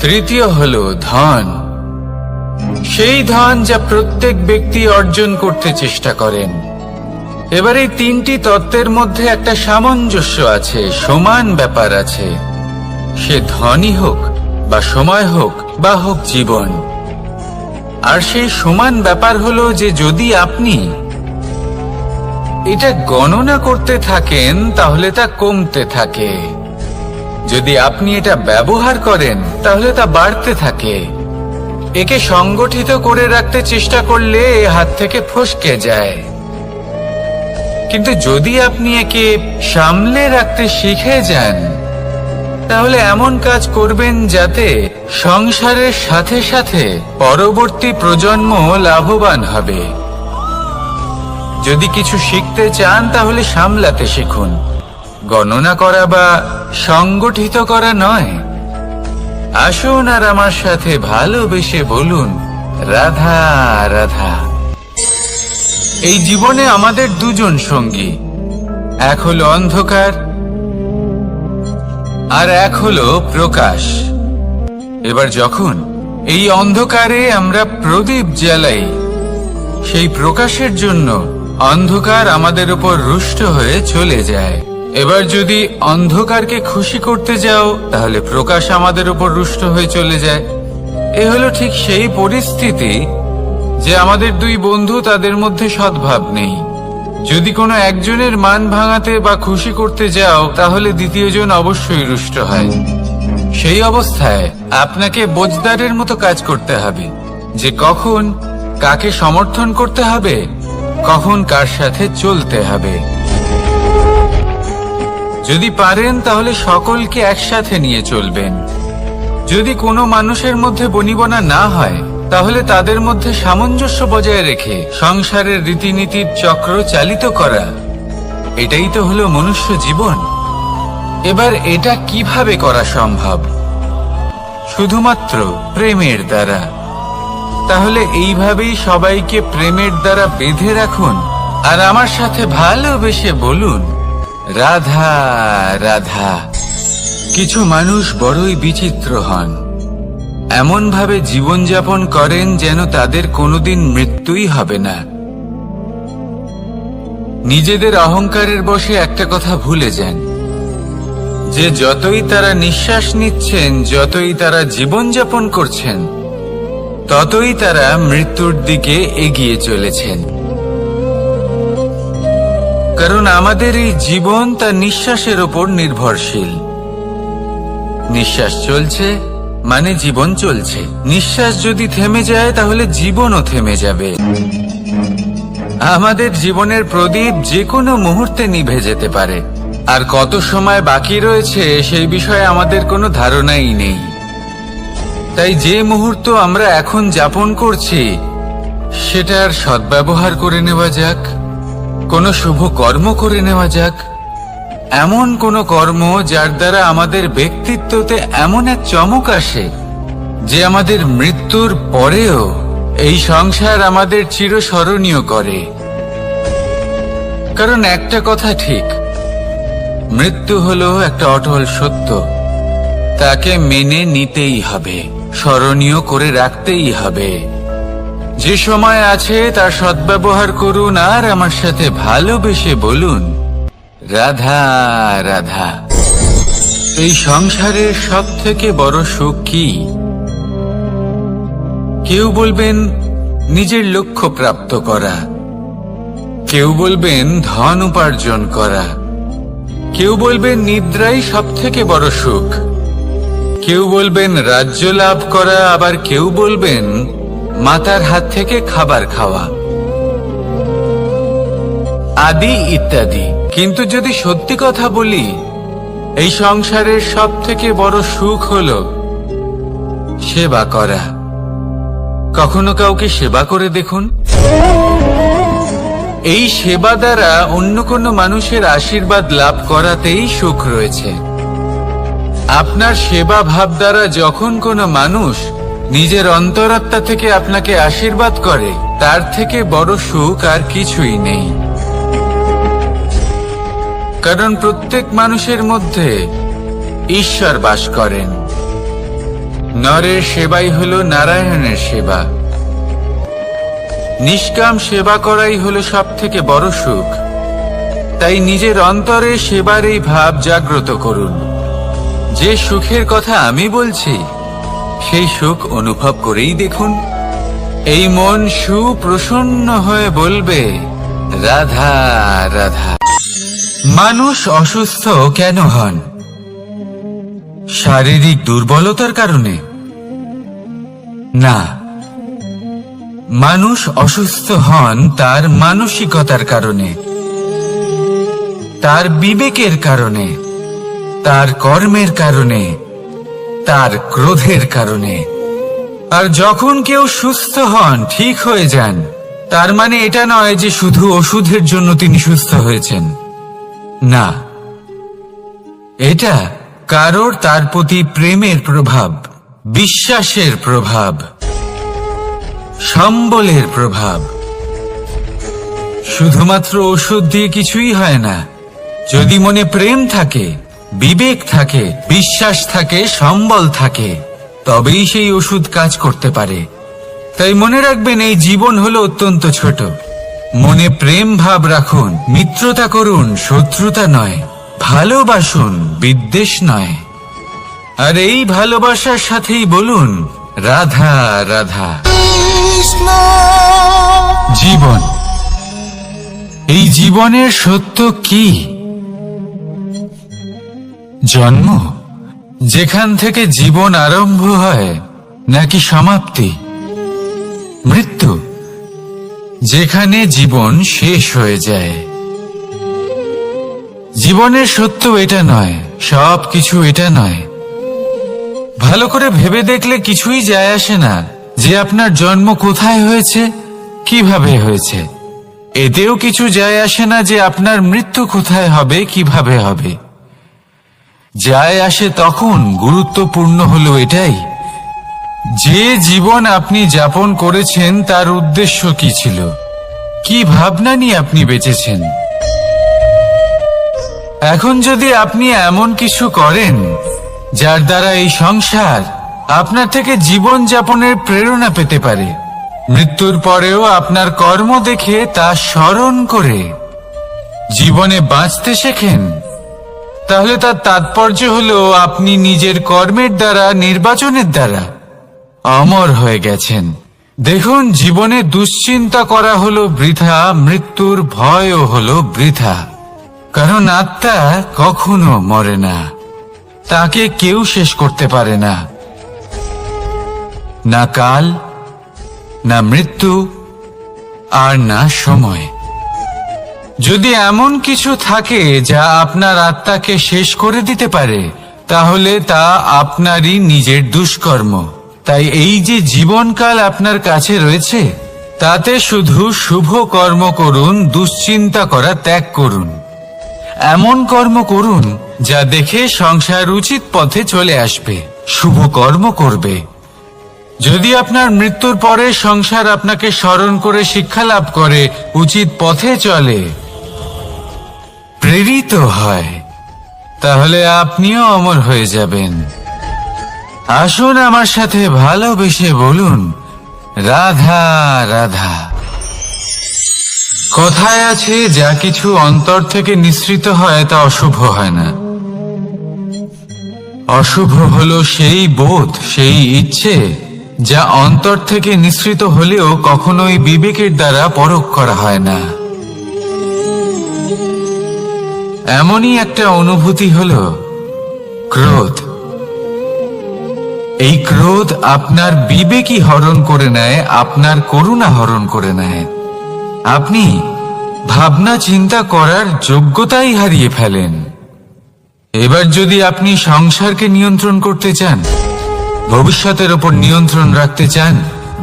তৃতীয় হলো ধন, সেই ধন যা প্রত্যেক ব্যক্তি অর্জন করতে চেষ্টা করেন। এবার এই তিনটি তত্ত্বের মধ্যে একটা সামঞ্জস্য আছে, সমান ব্যাপার আছে। সে ধনই হোক বা সময় হোক বা হোক জীবন। আর সেই সমান ব্যাপার হলো যে যদি আপনি এটা গণনা করতে থাকেন তাহলে তা কমতে থাকে, যদি আপনি এটা ব্যবহার করেন তাহলে তা বাড়তে থাকে। একে সংগঠিত করে রাখতে চেষ্টা করলে এ হাত থেকে ফসকে যায়, কিন্তু যদি আপনি একে সামলে রাখতে শিখে যান তাহলে এমন কাজ করবেন যাতে সংসারের সাথে সাথে পরবর্তী প্রজন্ম লাভবান হবে। যদি কিছু শিখতে চান তাহলে সামলাতে শিখুন, গণনা করা বা সংগঠিত করা নয়। আসুন আর আমার সাথে ভালোবেসে বলুন, রাধা রাধা। এই জীবনে আমাদের দুজন সঙ্গী, এক হলো অন্ধকার আর এক হলো প্রকাশ। এবার যখন এই অন্ধকারে আমরা প্রদীপ জ্বালাই, সেই প্রকাশের জন্য অন্ধকার আমাদের উপর রুষ্ট হয়ে চলে যায়। এবার যদি অন্ধকারকে খুশি করতে যাও, তাহলে প্রকাশ আমাদের উপর রুষ্ট হয়ে চলে যায়। এ হলো ঠিক সেই পরিস্থিতি যে আমাদের দুই বন্ধু, তাদের মধ্যে সদ্ভাব নেই। যদি কোনো একজনের মান ভাঙাতে বা খুশি করতে যাও, তাহলে দ্বিতীয়জন অবশ্যই রুষ্ট হয়। সেই অবস্থায় আপনাকে বোঝদারের মতো কাজ করতে হবে, যে কখন কাকে সমর্থন করতে হবে, কখন কার সাথে চলতে হবে। যদি পারেন তাহলে সকলকে একসাথে নিয়ে চলবেন। যদি কোনো মানুষের মধ্যে বনিবনা না হয়, তাহলে তাদের মধ্যে সামঞ্জস্য বজায় রেখে সংসারের রীতিনীতির চক্র চালিত করা, এটাই তো হলো মনুষ্য জীবন। এবার এটা কিভাবে করা সম্ভব? শুধুমাত্র প্রেমের দ্বারা। তাহলে এইভাবেই সবাইকে প্রেমের দ্বারা বেঁধে রাখুন, আর আমার সাথে ভালোবেসে বলুন, রাধা রাধা। কিছু মানুষ বড়ই বিচিত্র হন, এমন ভাবে জীবনযাপন করেন যেন তাদের কোনোদিন মৃত্যুই হবে না। নিজেদের অহংকারের বশে একটা কথা ভুলে যান, যে যতই তারা নিঃশ্বাস নিচ্ছেন, যতই তারা জীবনযাপন করছেন, ততই তারা মৃত্যুর দিকে এগিয়ে চলেছেন। কারণ আমাদের এই জীবন তার নিঃশ্বাসের ওপর নির্ভরশীল। নিঃশ্বাস চলছে মানে জীবন চলছে। নিঃশ্বাস যদি থেমে যায়, তাহলে জীবনও থেমে যাবে। আমাদের জীবনের প্রদীপ যে কোনো মুহূর্তে নিভে যেতে পারে, আর কত সময় বাকি রয়েছে সেই বিষয়ে আমাদের কোনো ধারণাই নেই। তাই যে মুহূর্ত আমরা এখন যাপন করছি, সেটার সদ্ব্যবহার করে নেওয়া যাক। কোনো শুভ কর্ম করে নেওয়া যাক, এমন কোনো কর্ম যার দ্বারা আমাদের ব্যক্তিত্বতে এমন এক চমক আসে যে আমাদের মৃত্যুর পরেও এই সংসার আমাদের চিরস্মরণীয় করে। কারণ একটা কথা ঠিক, মৃত্যু হলো একটা অটল সত্য, তাকে মেনে নিতেই হবে, স্মরণীয় করে রাখতেই হবে। যে সময় আছে তার সদ্ব্যবহার করুন, আর আমার সাথে ভালোবেসে বলুন, রাধা রাধা। এই সংসারের সব থেকে বড় সুখ কি? কেউ বলবেন নিজের লক্ষ্য প্রাপ্ত করা, কেউ বলবেন ধন উপার্জন করা, কেউ বলবেন নিদ্রাই সব থেকে বড় সুখ, কেউ বলবেন রাজ্য লাভ করা, আবার কেউ বলবেন মাতার হাত থেকে খাবার খাওয়া, আদি ইত্যাদি। কিন্তু যদি সত্যি কথা বলি, এই সংসারের সব থেকে বড় সুখ হলো সেবা করা। কখনো কাউকে সেবা করে দেখুন। এই সেবা দ্বারা অন্য কোনো মানুষের আশীর্বাদ লাভ করাতেই সুখ রয়েছে। আপনার সেবা ভাব দ্বারা যখন কোনো মানুষ নিজের অন্তরাত্মা থেকে আপনাকে আশীর্বাদ করে, তার থেকে বড় সুখ আর কিছুই নেই। কারণ প্রত্যেক মানুষের মধ্যে ঈশ্বর বাস করেন। নরের সেবাই হলো নারায়ণের সেবা। নিষ্কাম সেবা করাই হলো সব থেকে বড় সুখ। তাই নিজের অন্তরে সেবার এই ভাব জাগ্রত করুন। যে সুখের কথা আমি বলছি, সেই সুখ অনুভব করেই দেখুন। এই মন সুপ্রসন্ন হয়ে বলবে, রাধা রাধা। মানুষ অসুস্থ কেন হন? শারীরিক দুর্বলতার কারণে? না, মানুষ অসুস্থ হন তার মানসিকতার কারণে, তার বিবেকের কারণে, তার কর্মের কারণে, তার ক্রোধের কারণে। আর যখন কেউ সুস্থ হন, ঠিক হয়ে যান, তার মানে এটা নয় যে শুধু ওষুধের জন্য তিনি সুস্থ হয়েছেন। না, এটা কারোর তার প্রতি প্রেমের প্রভাব, বিশ্বাসের প্রভাব, সম্বলের প্রভাব। শুধুমাত্র ওষুধ দিয়ে কিছুই হয় না। যদি মনে প্রেম থাকে, বিবেক থাকে, বিশ্বাস থাকে, সম্বল থাকে, তবেই সেই ওষুধ কাজ করতে পারে। তাই মনে রাখবেন, এই জীবন হলো অত্যন্ত ছোট। মনে প্রেম ভাব রাখুন, মিত্রতা করুন, শত্রুতা নয়, ভালোবাসুন, বিদ্বেষ নয়। আর এই ভালোবাসার সাথেই বলুন রাধা রাধা। জীবন, এই জীবনের সত্য কি? জন্ম, যেখান থেকে জীবন আরম্ভ হয়, নাকি সমাপ্তি? মৃত্যু, যেখানে জীবন শেষ হয়ে যায়। জীবনের সত্য এটা নয়, সবকিছু এটা নয়। ভালো করে ভেবে দেখলে কিছুই যায় আসে না যে আপনার জন্ম কোথায় হয়েছে, কিভাবে হয়েছে। এতেও কিছু যায় আসে না যে আপনার মৃত্যু কোথায় হবে, কিভাবে হবে। যায় আসে তখন, গুরুত্বপূর্ণ হলো এটাই যে জীবন আপনি যাপন করেছেন তার উদ্দেশ্য কি ছিল, কি ভাবনা নিয়ে আপনি বেঁচেছেন। এখন যদি আপনি এমন কিছু করেন যার দ্বারা এই সংসার আপনার থেকে জীবন যাপনের প্রেরণা পেতে পারে, মৃত্যুর পরেও আপনার কর্ম দেখে তা স্মরণ করে জীবনে বাঁচতে শেখেন, তাহলে তার তাৎপর্য হলো আপনি নিজের কর্মের দ্বারা, নির্বাচনের দ্বারা অমর হয়ে গেছেন। দেখুন, জীবনে দুশ্চিন্তা করা হলো বৃথা, মৃত্যুর ভয়ও হলো বৃথা। কারণ আত্মা কখনো মরে না, তাকে কেউ শেষ করতে পারে না। না কাল, না মৃত্যু, আর না সময়। যদি এমন কিছু থাকে যা আপনার আত্মাকে শেষ করে দিতে পারে, তাহলে তা আপনারই নিজের দুষ্কর্ম। তাই এই যে জীবনকাল আপনার কাছে রয়েছে, তাতে শুধু শুভ কর্ম করুন, দুশ্চিন্তা করা ত্যাগ করুন। এমন কর্ম করুন যা দেখে সংসার উচিত পথে চলে আসবে, শুভ কর্ম করবে। যদি আপনার মৃত্যুর পরে সংসার আপনাকে স্মরণ করে শিক্ষা লাভ করে, উচিত পথে চলে, প্রেরিত হয়, তাহলে আপনিও অমর হয়ে যাবেন। আসুন আমার সাথে ভালোবেসে বলুন রাধা রাধা। কথায় আছে, যা কিছু অন্তর থেকে নিঃসৃত হয় তা অশুভ হয় না। অশুভ হলো সেই বোধ, সেই ইচ্ছে যা অন্তর থেকে নিঃসৃত হলেও কখনোই বিবেকের দ্বারা পরখ করা হয় না। এমনই একটা অনুভূতি হলো ক্রোধ। এই ক্রোধ আপনার বিবেকই হরণ করে নেয়, আপনার করুণা হরণ করে নেয়। আপনি ভাবনা চিন্তা করার যোগ্যতাই হারিয়ে ফেলেন। এবার যদি আপনি সংসারকে নিয়ন্ত্রণ করতে চান, ভবিষ্যতের ওপর নিয়ন্ত্রণ রাখতে চান,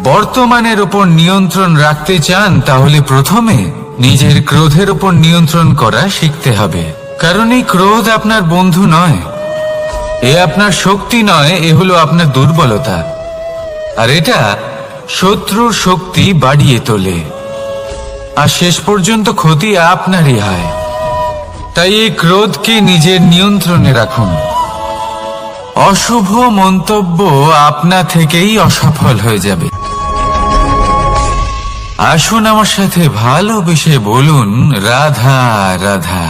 বর্তমানের ওপর নিয়ন্ত্রণ রাখতে চান, তাহলে প্রথমে নিজের ক্রোধের ওপর নিয়ন্ত্রণ করা শিখতে হবে। কারণ এই ক্রোধ আপনার বন্ধু নয়, এ আপনার শক্তি নয়, এ হলো আপনার দুর্বলতা। আর এটা শত্রুর শক্তি বাড়িয়ে তোলে, আর শেষ পর্যন্ত ক্ষতি আপনারই হয়। তাই এই ক্রোধকে নিজের নিয়ন্ত্রণে রাখুন। অশুভ মন্তব্য আপনা থেকেই অসফল হয়ে যাবে। আসুন আমার সাথে ভালোবেসে বলুন রাধা রাধা।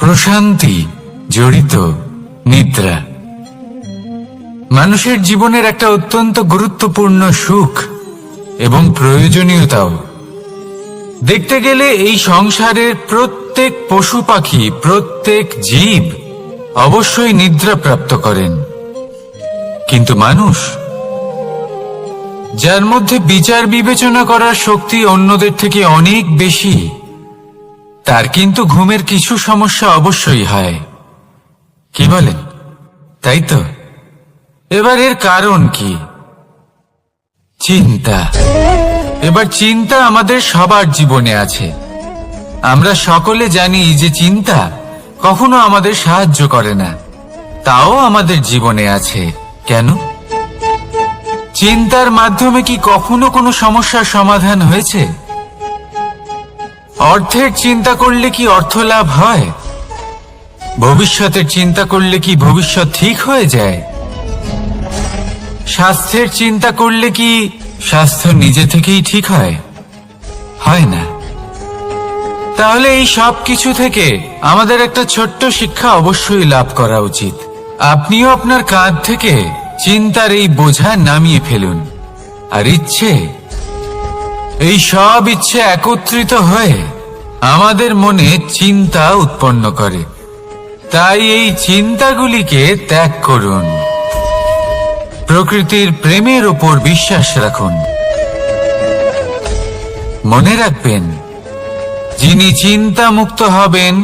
প্রশান্তি জড়িত নিদ্রা মানুষের জীবনের একটা অত্যন্ত গুরুত্বপূর্ণ সুখ এবং প্রয়োজনীয়তাও। দেখতে গেলে এই সংসারের প্রত্যেক পশু পাখি, প্রত্যেক জীব অবশ্যই নিদ্রা প্রাপ্ত করেন, কিন্তু মানুষ, যার মধ্যে বিচার বিবেচনা করার শক্তি অন্যদের থেকে অনেক বেশি, তার কিন্তু ঘুমের কিছু সমস্যা অবশ্যই হয়। কি বলেন? তাই তো। এবার এর কারণ কি? চিন্তা। এবার চিন্তা আমাদের সবার জীবনে আছে। আমরা সকলে জানি যে চিন্তা কখনো আমাদের সাহায্য করে না, তাও আমাদের জীবনে আছে। কেন? চিন্তার মাধ্যমে কি কখনো কোনো সমস্যার সমাধান হয়েছে? অর্থের চিন্তা করলে কি অর্থ লাভ হয়? ভবিষ্যতের চিন্তা করলে কি ভবিষ্যৎ ঠিক হয়ে যায়? স্বাস্থ্যের চিন্তা করলে কি স্বাস্থ্য নিজে থেকেই ঠিক হয়? হয় না। তাহলে এই সব কিছু থেকে আমাদের একটা ছোট্ট শিক্ষা অবশ্যই লাভ করা উচিত। আপনিও আপনার কাঁধ থেকে চিন্তার এই বোঝা নামিয়ে ফেলুন। আর এই সব ইচ্ছে একত্রিত হয়ে আমাদের মনে চিন্তা উৎপন্ন করে। তাই এই চিন্তাগুলিকে ত্যাগ করুন। প্রকৃতির প্রেমের উপর বিশ্বাস রাখুন। মনে রাখবেন, যিনি চিন্তা মুক্ত হবেন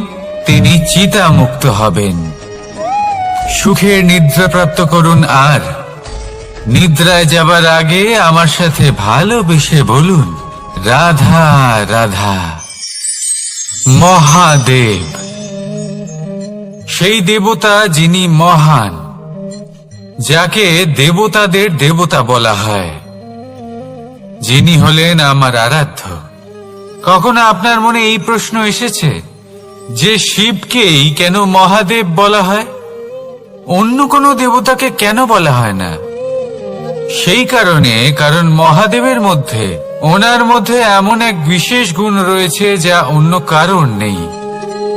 তিনি চিতা মুক্ত হবেন। সুখের নিদ্রা প্রাপ্ত করুন, আর নিদ্রায় যাবার আগে আমার সাথে ভালোবেসে বলুন, রাধা রাধা। মহাদেব, সেই দেবতা যিনি মহান, যাকে দেবতাদের দেবতা বলা হয়, যিনি হলেন আমার আরাধ্য। কখনো আপনার মনে এই প্রশ্ন এসেছে যে শিবকেই কেন মহাদেব বলা হয়, অন্য কোনো দেবতাকে কেন বলা হয় না? সেই কারণ মহাদেবের মধ্যে, ওনার মধ্যে এমন এক বিশেষ গুণ রয়েছে যা অন্য কারণ নেই।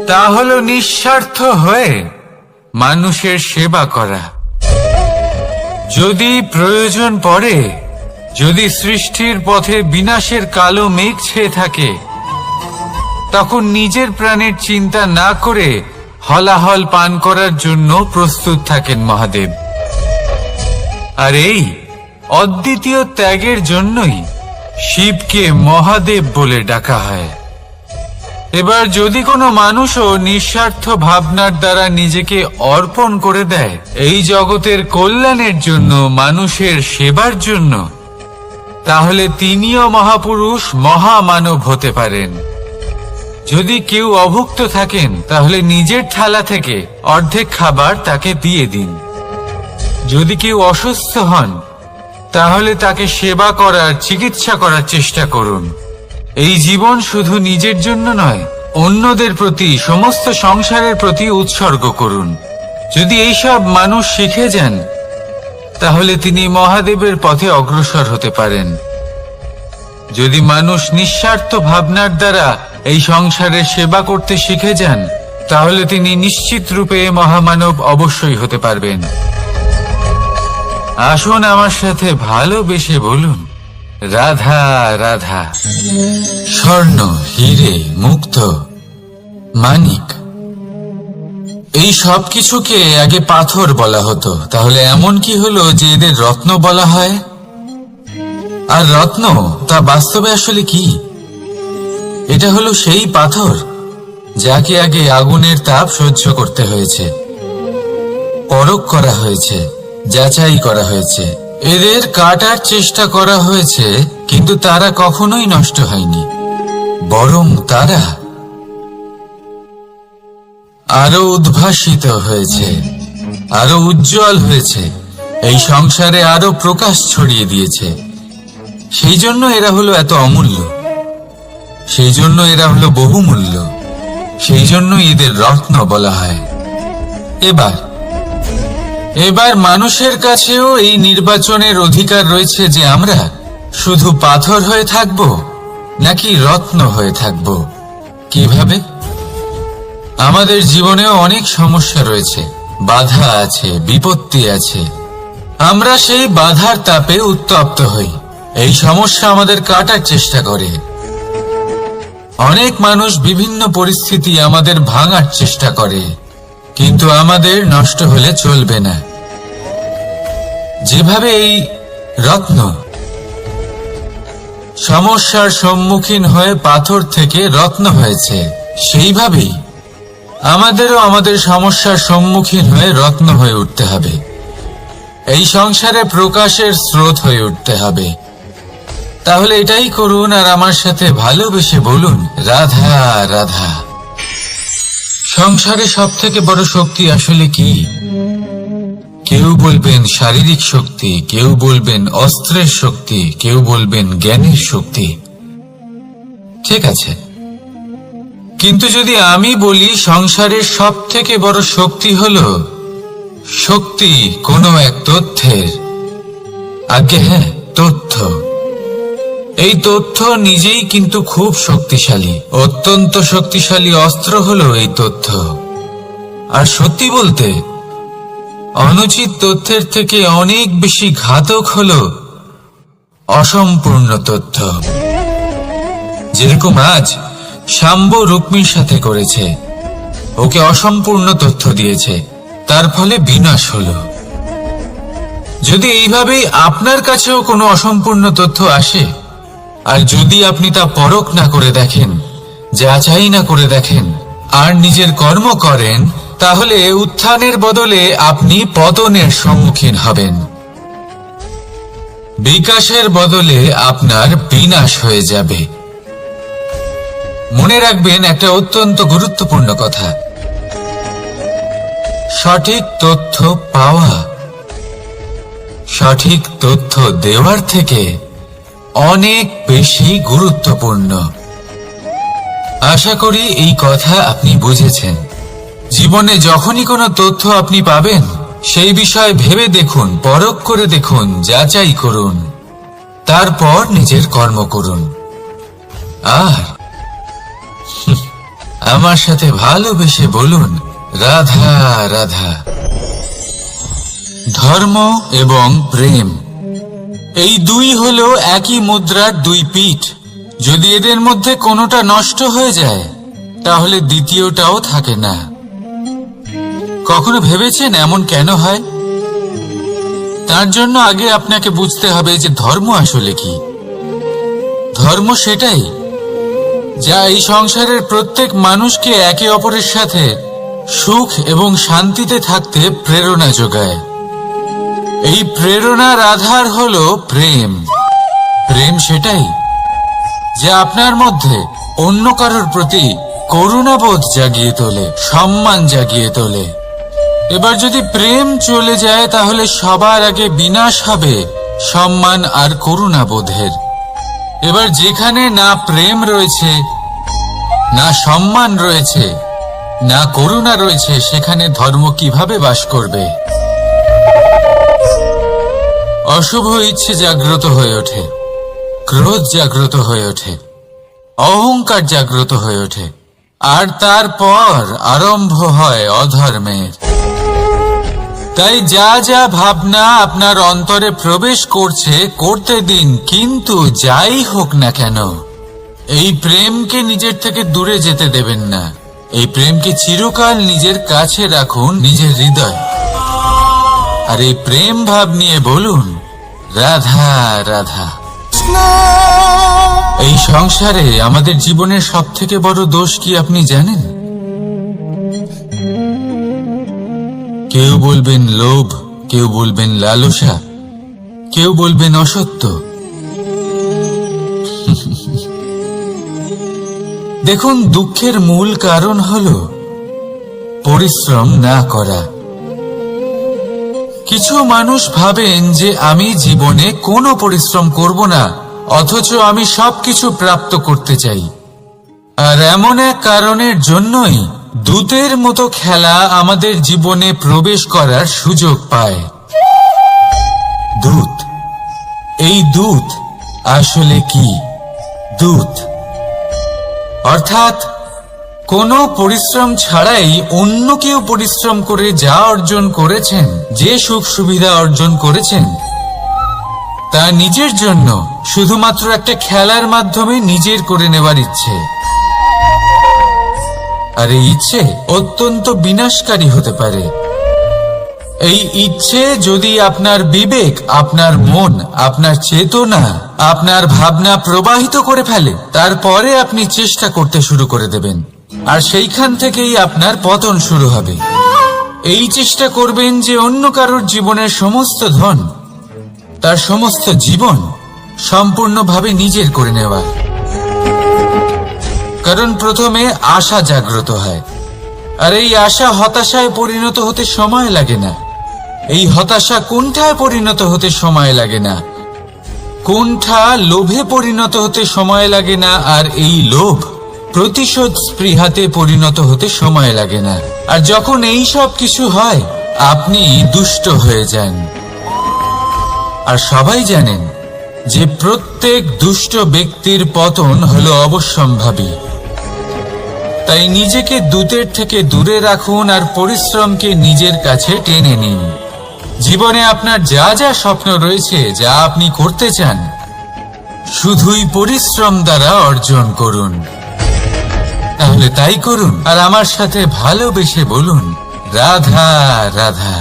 তা হলো নিঃস্বার্থ হয়ে মানুষের সেবা করা। যদি প্রয়োজন পড়ে, যদি সৃষ্টির পথে বিনাশের কালো মেঘ ছেয়ে থাকে, তখন নিজের প্রাণের চিন্তা না করে হলাহল পান করার জন্য প্রস্তুত থাকেন মহাদেব। আর এই অদ্বিতীয় ত্যাগের জন্যই শিবকে মহাদেব বলে ডাকা হয়। এবার যদি কোনো মানুষও নিঃস্বার্থ ভাবনার দ্বারা নিজেকে অর্পণ করে দেয় এই জগতের কল্যাণের জন্য, মানুষের সেবার জন্য, তাহলে তিনিও মহাপুরুষ, মহামানব হতে পারেন। যদি কেউ অভুক্ত থাকেন, তাহলে নিজের থালা থেকে অর্ধেক খাবার তাকে দিয়ে দিন। যদি কেউ অসুস্থ হন, তাহলে তাকে সেবা করার, চিকিৎসা করার চেষ্টা করুন। এই জীবন শুধু নিজের জন্য নয়, অন্যদের প্রতি, সমস্ত সংসারের প্রতি উৎসর্গ করুন। যদি এইসব মানুষ শিখে যান, তাহলে তিনি মহাদেবের পথে অগ্রসর হতে পারেন। যদি মানুষ নিঃস্বার্থ ভাবনার দ্বারা এই সংসারের সেবা করতে শিখে যান, তাহলে তিনি নিশ্চিত রূপে মহামানব অবশ্যই হতে পারবেন। আসুন আমার সাথে ভালোবেসে বলুন, রাধা রাধা। স্বর্ণ, হীরে, মুক্ত, মানিক, এই সব কিছুকে আগে পাথর বলা হতো। তাহলে এমন কি হলো যে এদের রত্ন বলা হয়? আর রত্ন তা বাস্তবে আসলে কি? এটা হলো সেই পাথর যাকে আগে আগুনের তাপ সহ্য করতে হয়েছে, পরখ করা হয়েছে, যাচাই করা হয়েছে, এদের কাটার চেষ্টা করা হয়েছে, কিন্তু তারা কখনোই নষ্ট হয়নি, বরং তারা আরো উদ্ভাসিত হয়েছে, আরো উজ্জ্বল হয়েছে, এই সংসারে আরো প্রকাশ ছড়িয়ে দিয়েছে। সেই জন্য এরা হলো এত অমূল্য, সেই জন্য এরা হলো বহুমূল্য, সেই জন্য এদের রত্ন বলা হয়। এবার মানুষের কাছেও এই নির্বাচনের অধিকার রয়েছে যে আমরা শুধু পাথর হয়ে থাকব নাকি রত্ন হয়ে থাকব। কিভাবে? আমাদের জীবনেও অনেক সমস্যা রয়েছে, বাধা আছে, বিপত্তি আছে। আমরা সেই বাধার তাপে উত্তপ্ত হই, এই সমস্যা আমাদের কাটার চেষ্টা করে। অনেক মানুষ বিভিন্ন পরিস্থিতি আমাদের ভাঙার চেষ্টা করে, কিন্তু আমাদের নষ্ট হলে চলবে না। যেভাবে এই রত্ন সমস্যার সম্মুখীন হয়ে পাথর থেকে রত্ন হয়েছে, সেইভাবেই আমাদেরও আমাদের সমস্যার সম্মুখীন হয়ে রত্ন হয়ে উঠতে হবে। এই সংসারে প্রকাশের স্রোত হয়ে উঠতে হবে। তাহলে এটাই করুন, আর আমার সাথে ভালোবেসে বলুন, রাধা রাধা। সংসারে সব থেকে বড় শক্তি আসলে কি? কেউ বলবেন শারীরিক শক্তি, কেউ বলবেন অস্ত্রের শক্তি, কেউ বলবেন জ্ঞানের শক্তি। ঠিক আছে, কিন্তু যদি আমি বলি সংসারের সব থেকে বড় শক্তি হলো শক্তি কোনো এক তথ্যের, আগে হ্যাঁ, তথ্য। এই তথ্য নিজেই কিন্তু খুব শক্তিশালী, অত্যন্ত শক্তিশালী অস্ত্র হলো এই তথ্য। আর সত্যি বলতে অনুচিত তথ্যের থেকে অনেক বেশি ঘাতক হলো অসম্পূর্ণ তথ্য। যেরকম আজ শাম্ব রুক্মির সাথে করেছে, ওকে অসম্পূর্ণ তথ্য দিয়েছে, তার ফলে বিনাশ হলো। যদি এইভাবেই আপনার কাছেও কোনো অসম্পূর্ণ তথ্য আসে, আর যদি আপনি তা পরখ না করে দেখেন, যাচাই না করে দেখেন, আর নিজের কর্ম করেন, তাহলে উত্থানের বদলে আপনি পতনের সম্মুখীন হবেন। বিকাশের বদলে আপনার বিনাশ হয়ে যাবে। মনে রাখবেন একটা অত্যন্ত গুরুত্বপূর্ণ কথা, সঠিক তথ্য পাওয়া সঠিক তথ্য দেওয়ার থেকে অনেক বেশি গুরুত্বপূর্ণ। আশা করি এই কথা আপনি বুঝেছেন। জীবনে যখনই কোনো তথ্য আপনি পাবেন, সেই বিষয়ে ভেবে দেখুন, পরখ করে দেখুন, যাচাই করুন, তারপর নিজের কর্ম করুন। আর আমার সাথে ভালোবেসে বলুন, রাধা রাধা। ধর্ম এবং প্রেম, এই দুই হলো একই মুদ্রার দুই পিঠ। যদি এদের মধ্যে কোনোটা নষ্ট হয়ে যায়, তাহলে দ্বিতীয়টাও থাকে না। কখনো ভেবেছেন এমন কেন হয়? তার জন্য আগে আপনাকে বুঝতে হবে যে ধর্ম আসলে কি। ধর্ম সেটাই যা এই সংসারের প্রত্যেক মানুষকে একে অপরের সাথে সুখ এবং শান্তিতে থাকতে প্রেরণা যোগায়। এই প্রেরণার আধার হলো প্রেম। প্রেম সেটাই যা আপনার মধ্যে অন্য কারোর প্রতি করুণাবোধ জাগিয়ে তোলে, সম্মান জাগিয়ে তোলে। এবার যদি প্রেম চলে যায়, তাহলে সবার আগে বিনাশ হবে সম্মান আর করুণাবোধের। এবার যেখানে না প্রেম রয়েছে, না সম্মান রয়েছে, না করুণা রয়েছে, সেখানে ধর্ম কিভাবে বাস করবে? অশুভ ইচ্ছে জাগ্রত হয়ে ওঠে, ক্রোধ জাগ্রত হয়ে ওঠে, অহংকার জাগ্রত হয়ে ওঠে, আর তারপর আরম্ভ হয় অধর্মের। তাই যা যা ভাবনা আপনার অন্তরে প্রবেশ করছে, করতে দিন, কিন্তু যাই হোক না কেন, এই প্রেমকে নিজের থেকে দূরে যেতে দেবেন না। এই প্রেমকে চিরকাল নিজের কাছে রাখুন, নিজের হৃদয়। আর এই প্রেম ভাব নিয়ে বলুন, রাধা রাধা। এই সংসারে আমাদের জীবনের সব থেকে বড় দোষ কি আপনি জানেন? কেউ বলবেন লোভ, কেউ বলবেন লালসা, কেউ বলবেন অসত্য। দেখুন, দুঃখের মূল কারণ হলো পরিশ্রম না করা। কিছু মানুষ ভাবেন যে আমি জীবনে কোনো পরিশ্রম করব না, অথচ আমি সবকিছু প্রাপ্ত করতে চাই। আর এমন এক কারণের জন্যই দূতের মতো খেলা আমাদের জীবনে প্রবেশ করার সুযোগ পায়। দূত, এই দূত আসলে কি? দূত অর্থাৎ কোনো পরিশ্রম ছাড়াই অন্য কেউ পরিশ্রম করে যা অর্জন করেছেন, যে সুখ সুবিধা অর্জন করেছেন, তা নিজের জন্য শুধুমাত্র একটা খেলার মাধ্যমে নিজের করে নেবার ইচ্ছে। আর এই ইচ্ছে অত্যন্ত বিনাশকারী হতে পারে। এই ইচ্ছে যদি আপনার বিবেক, আপনার মন, আপনার চেতনা, আপনার ভাবনা প্রবাহিত করে ফেলে, তারপরে আপনি চেষ্টা করতে শুরু করে দেবেন, আর সেইখান থেকেই আপনার পতন শুরু হবে। এই চেষ্টা করবেন যে অন্য কারোর জীবনের সমস্ত ধন, তার সমস্ত জীবন সম্পূর্ণভাবে নিজের করে নেওয়া। কারণ প্রথমে আশা জাগ্রত হয়, আর এই আশা হতাশায় পরিণত হতে সময় লাগে না। এই হতাশা কুণ্ঠায় পরিণত হতে সময় লাগে না, কুণ্ঠা লোভে পরিণত হতে সময় লাগে না, আর এই লোভ প্রতিশোধ স্পৃহাতে পরিণত হতে সময় লাগে না। আর যখন এই সব কিছু হয়, আপনি দুষ্ট হয়ে যান। আর সবাই জানেন যে প্রত্যেক দুষ্ট ব্যক্তির পতন হলো অবশ্যম্ভাবী। তাই নিজেকে দূতের থেকে দূরে রাখুন আর পরিশ্রমকে নিজের কাছে টেনে নিন। জীবনে আপনার যা যা স্বপ্ন রয়েছে, যা আপনি করতে চান, শুধুই পরিশ্রম দ্বারা অর্জন করুন। তাহলে তাই করুন আর আমার সাথে ভালোবেসে বলুন, রাধা রাধা।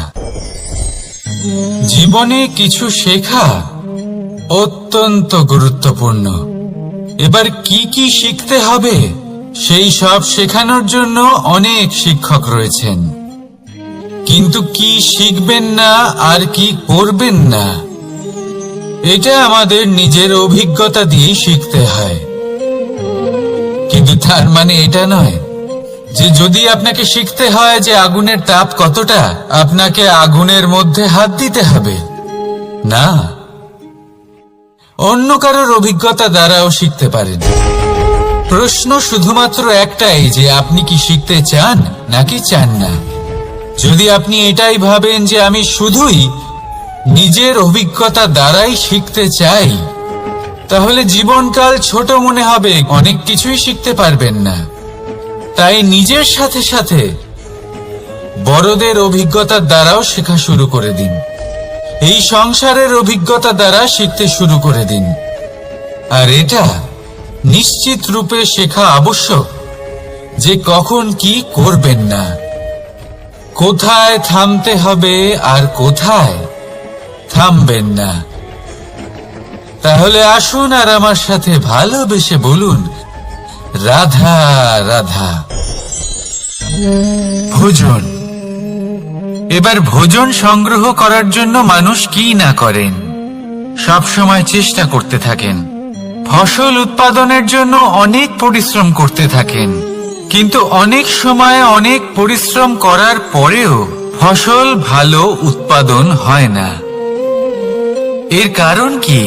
জীবনে কিছু শেখা অত্যন্ত গুরুত্বপূর্ণ। এবার কি কি শিখতে হবে সেই সব শেখানোর জন্য অনেক শিক্ষক রয়েছেন, কিন্তু কি শিখবেন না আর কি করবেন না এটা আমাদের নিজের অভিজ্ঞতা দিয়ে শিখতে হয়। কিন্তু তার মানে এটা নয় যে যদি আপনাকে শিখতে হয় যে আগুনের তাপ কতটা, আপনাকে আগুনের মধ্যে হাত দিতে হবে না। অন্য কারোর অভিজ্ঞতা দ্বারাও শিখতে পারেন। প্রশ্ন শুধুমাত্র একটাই যে আপনি কি শিখতে চান নাকি চান না। যদি আপনি এটাই ভাবেন যে আমি শুধুই নিজের অভিজ্ঞতা দ্বারাই শিখতে চাই, তাহলে জীবনকাল ছোট মনে হবে, অনেক কিছুই শিখতে পারবেন না। তাই নিজের সাথে সাথে বড়দের অভিজ্ঞতার দ্বারাও শেখা শুরু করে দিন। এই সংসারের অভিজ্ঞতা দ্বারা শিখতে শুরু করে দিন। আর এটা নিশ্চিত রূপে শেখা আবশ্যক যে কখন কি করবেন না, কোথায় থামতে হবে আর কোথায় থামবেন না। তাহলে আসুন আর আমার সাথে ভালোবেসে বলুন, রাধা রাধা। ভোজন। এবার ভোজন সংগ্রহ করার জন্য মানুষ কি না করেন, সব সময় চেষ্টা করতে থাকেন। ফসল উৎপাদনের জন্য অনেক পরিশ্রম করতে থাকেন, কিন্তু অনেক সময় অনেক পরিশ্রম করার পরেও ফসল ভালো উৎপাদন হয় না। এর কারণ কি?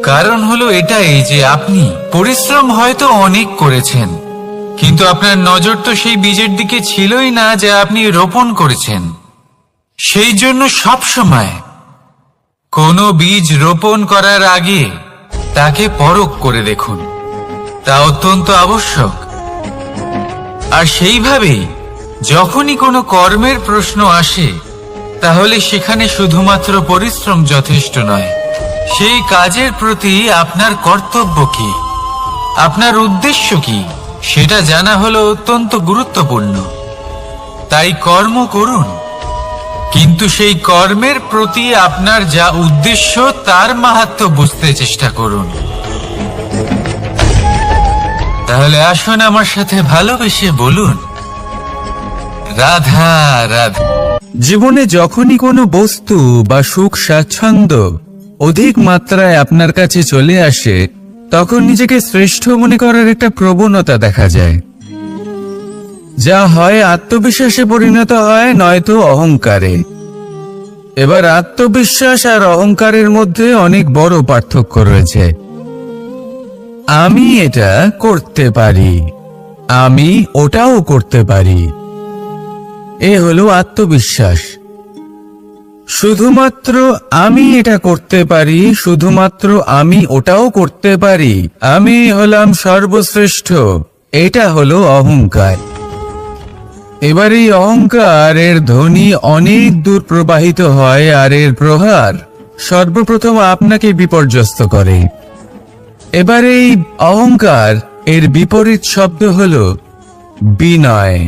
কারণ হলো এটাই যে আপনি পরিশ্রম হয়তো অনেক করেছেন, কিন্তু আপনার নজর তো সেই বীজের দিকে ছিলই না যা আপনি রোপণ করেছেন। সেই জন্য সব সময় কোনো বীজ রোপণ করার আগে তাকে পরখ করে দেখুন, তা অত্যন্ত আবশ্যক। আর সেইভাবেই যখনই কোনো কর্মের প্রশ্ন আসে, তাহলে সেখানে শুধুমাত্র পরিশ্রম যথেষ্ট নয়। সেই কাজের প্রতি আপনার কর্তব্য কি, আপনার উদ্দেশ্য কি, সেটা জানা হলো অত্যন্ত গুরুত্বপূর্ণ। তাই কর্ম করুন, কিন্তু সেই কর্মের প্রতি আপনার যা উদ্দেশ্য তার মাহাত্ম্য বুঝতে চেষ্টা করুন। তাহলে আসুন আমার সাথে ভালোবেসে বলুন, রাধা রাধা। জীবনে যখনই কোনো বস্তু বা সুখ স্বাচ্ছন্দ্য অধিক মাত্রায় আপনার কাছে চলে আসে, তখন নিজেকে শ্রেষ্ঠ মনে করার একটা প্রবণতা দেখা যায়, যা হয় আত্মবিশ্বাসে পরিণত হয়, নয়তো অহংকারে। এবার আত্মবিশ্বাস আর অহংকারের মধ্যে অনেক বড় পার্থক্য রয়েছে। আমি এটা করতে পারি, আমি ওটাও করতে পারি, এ হলো আত্মবিশ্বাস। শুধুমাত্র আমি এটা করতে পারি, শুধুমাত্র আমি ওটাও করতে পারি, আমি হলাম সর্বশ্রেষ্ঠ, এটা হলো অহংকার। এবার এই অহংকারের ধ্বনি অনেক দূর প্রবাহিত হয়, আর এর প্রহার সর্বপ্রথম আপনাকে বিপর্যস্ত করে। এবার এই অহংকার এর বিপরীত শব্দ হলো বিনয়,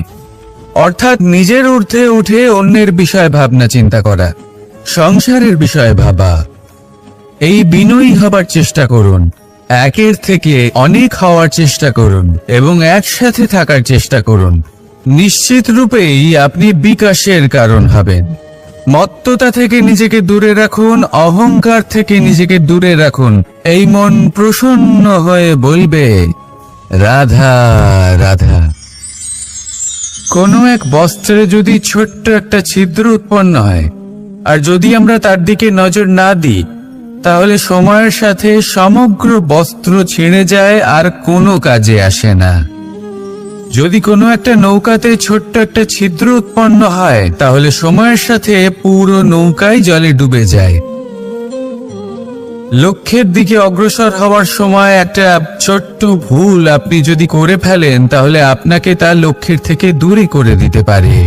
অর্থাৎ নিজের ঊর্ধ্বে উঠে অন্যের বিষয় ভাবনা চিন্তা করা, সংসারের বিষয়ে ভাবা। এই বিনয়ী হবার চেষ্টা করুন, একের থেকে অনেক হওয়ার চেষ্টা করুন এবং একসাথে থাকার চেষ্টা করুন। নিশ্চিত রূপেই আপনি বিকাশের কারণ হবেন। মত্ততা থেকে নিজেকে দূরে রাখুন, অহংকার থেকে নিজেকে দূরে রাখুন। এই মন প্রসন্ন হয়ে বলবে, রাধা রাধা। কোনো এক বস্ত্রে যদি ছোট্ট একটা ছিদ্র উৎপন্ন হয়, আর যদি আমরা তার দিকে নজর না দিই, তাহলে সময়ের সাথে সমগ্র বস্ত্র ছিঁড়ে যায় আর কোনো কাজে আসে না। যদি কোনো একটা নৌকাতে ছোট্ট একটা ছিদ্র উৎপন্ন হয়, তাহলে সময়ের সাথে পুরো নৌকাই জলে ডুবে যায়। লক্ষ্যের দিকে অগ্রসর হওয়ার সময় একটা ছোট্ট ভুল আপনি যদি করে ফেলেন তাহলে আপনাকে তার লক্ষ্যের থেকে দূরে করে দিতে পারে।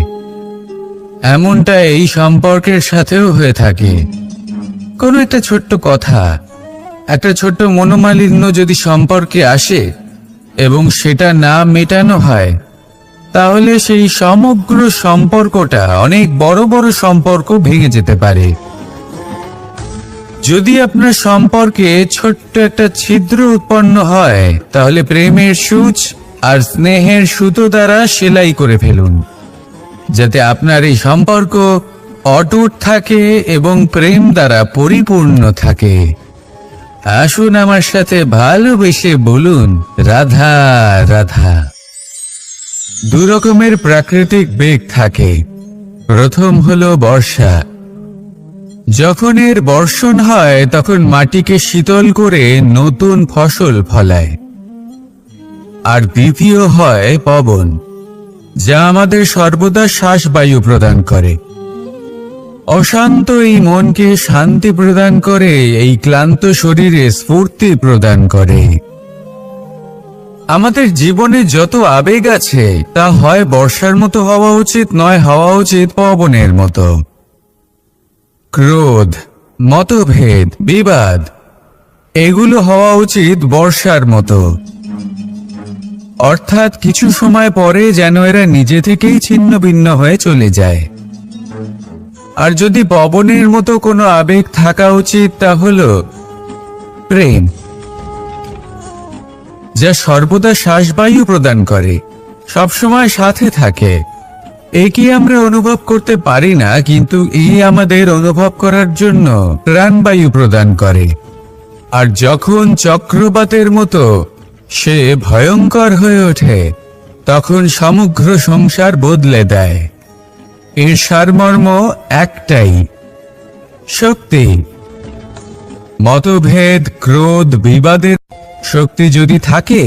এমনটা এই সম্পর্কের সাথেও হয়ে থাকে। কোনো একটা ছোট্ট কথা, একটা ছোট্ট মনোমালিন্য যদি সম্পর্কে আসে এবং সেটা না মেটানো হয়, তাহলে সেই সমগ্র সম্পর্কটা অনেক বড় বড় সম্পর্ক ভেঙে যেতে পারে। যদি আপনার সম্পর্কে ছোট্ট একটা ছিদ্র উৎপন্ন হয়, তাহলে প্রেমের সূচ আর স্নেহের সুতো দ্বারা সেলাই করে ফেলুন, যাতে আপনার এই সম্পর্ক অটুট থাকে এবং প্রেম দ্বারা পরিপূর্ণ থাকে। আসুন আমার সাথে ভালোবেসে বলুন, রাধা রাধা। দু রকমের প্রাকৃতিক বেগ থাকে। প্রথম হলো বর্ষা। যখন এর বর্ষণ হয় তখন মাটিকে শীতল করে নতুন ফসল ফলায়। আর দ্বিতীয় হয় পবন, যা আমাদের সর্বদা শ্বাসবায়ু প্রদান করে। অশান্ত এই মনকে শান্তি প্রদান করে, এই ক্লান্ত শরীরে স্ফূর্তি প্রদান করে। আমাদের জীবনে যত আবেগ আছে তা হয় বর্ষার মতো হওয়া উচিত, নয় হওয়া উচিত পবনের মতো। ক্রোধ, মতভেদ, বিবাদ এগুলো হওয়া উচিত বর্ষার মতো। অর্থাৎ কিছু সময় পরে যেন এরা নিজে থেকেই ছিন্ন ভিন্ন হয়ে চলে যায়। আর যদি পবনের মতো কোনো আবেগ থাকা উচিত, তা হলো প্রেম, যা সর্বদা শ্বাসবায়ু প্রদান করে, সবসময় সাথে থাকে। একে আমরা অনুভব করতে পারি না, কিন্তু এই আমাদের অনুভব করার জন্য প্রাণবায়ু প্রদান করে। আর যখন চক্রবাতের মতো সে ভয়ঙ্কর হয়ে ওঠে, তখন সমগ্র সংসার বদলে দেয়। এর সারমর্ম একটাই, শক্তি। মতভেদ, ক্রোধ, বিবাদের শক্তি যদি থাকে,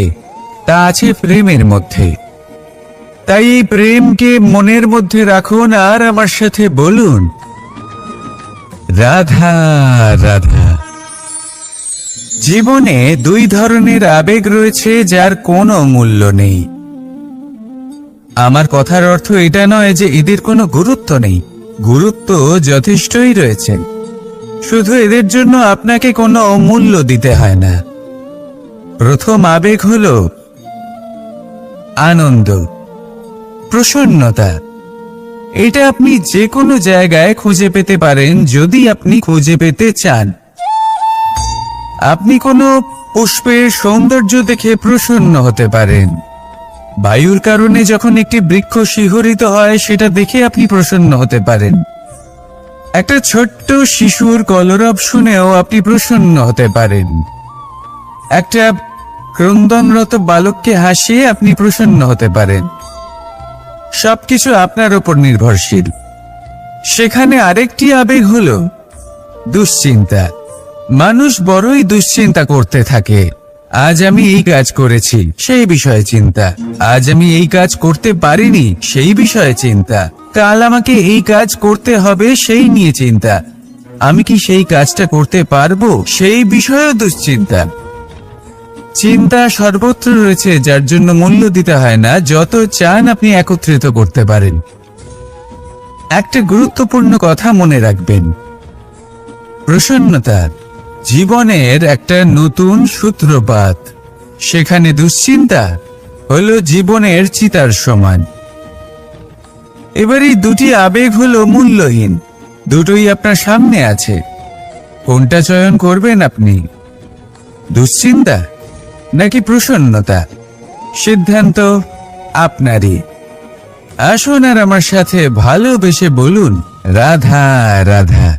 তা আছে প্রেমের মধ্যে। তাই এই প্রেমকে মনের মধ্যে রাখুন আর আমার সাথে বলুন, রাধা রাধা। জীবনে দুই ধরনের আবেগ রয়েছে যার কোনো মূল্য নেই। আমার কথার অর্থ এটা নয় যে এদের কোনো গুরুত্ব নেই, গুরুত্ব যথেষ্টই রয়েছে, শুধু এদের জন্য আপনাকে কোনো মূল্য দিতে হয় না। প্রথম আবেগ হলো আনন্দ, প্রসন্নতা। এটা আপনি যে কোনো জায়গায় খুঁজে পেতে পারেন যদি আপনি খুঁজে পেতে চান। আপনি কোনো পুষ্পের সৌন্দর্য দেখে প্রসন্ন হতে পারেন। বায়ুর কারণে যখন একটি বৃক্ষ শিহরিত হয়, সেটা দেখে আপনি প্রসন্ন হতে পারেন। একটা ছোট্ট শিশুর কলরব শুনেও আপনি প্রসন্ন হতে পারেন। একটা ক্রন্দনরত বালককে হাসিয়ে আপনি প্রসন্ন হতে পারেন। সবকিছু আপনার উপর নির্ভরশীল। সেখানে আরেকটি আবেগ হলো দুশ্চিন্তা। মানুষ বড়ই দুশ্চিন্তা করতে থাকে। আজ আমি এই কাজ করেছি, সেই বিষয়ে চিন্তা। আজ আমি এই কাজ করতে পারিনি, সেই বিষয়ে চিন্তা। কাল আমাকে এই কাজ করতে হবে, সেই নিয়ে চিন্তা। আমি কি সেই কাজটা করতে পারবো, সেই বিষয়েও দুশ্চিন্তা। চিন্তা সর্বত্র রয়েছে, যার জন্য মূল্য দিতে হয় না। যত চান আপনি একত্রিত করতে পারেন। একটা গুরুত্বপূর্ণ কথা মনে রাখবেন, প্রসন্নতা জীবনের একটা নতুন সূত্রপাত। সেখানে দুশ্চিন্তা হলো জীবনের চিতার সমান। এবার এই দুটি আবেগ হলো মূল্যহীন, দুটোই আপনার সামনে আছে। কোনটা চয়ন করবেন আপনি, দুশ্চিন্তা নাকি প্রসন্নতা? সিদ্ধান্ত আপনারই। আসুন আর আমার সাথে ভালোবেসে বলুন, রাধা রাধা।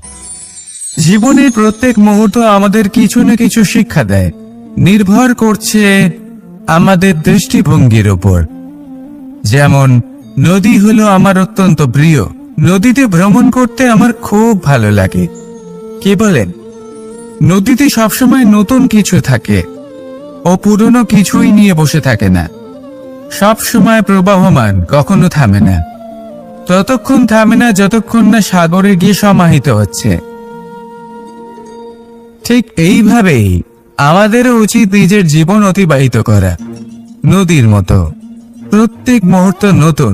জীবনের প্রত্যেক মুহূর্ত আমাদের কিছু না কিছু শিক্ষা দেয়, নির্ভর করছে আমাদের দৃষ্টিভঙ্গির উপর। যেমন নদী হলো আমার অত্যন্ত প্রিয়। নদীতে ভ্রমণ করতে আমার খুব ভালো লাগে। কি বলেন? নদীতে সবসময় নতুন কিছু থাকে, ও পুরনো কিছুই নিয়ে বসে থাকে না। সব সময় প্রবাহমান, কখনো থামে না। ততক্ষণ থামে না যতক্ষণ না সাগরে গিয়ে সমাহিত হচ্ছে। ঠিক এইভাবেই আমাদেরও উচিত নিজের জীবন অতিবাহিত করা, নদীর মতো। প্রত্যেক মুহূর্ত নতুন,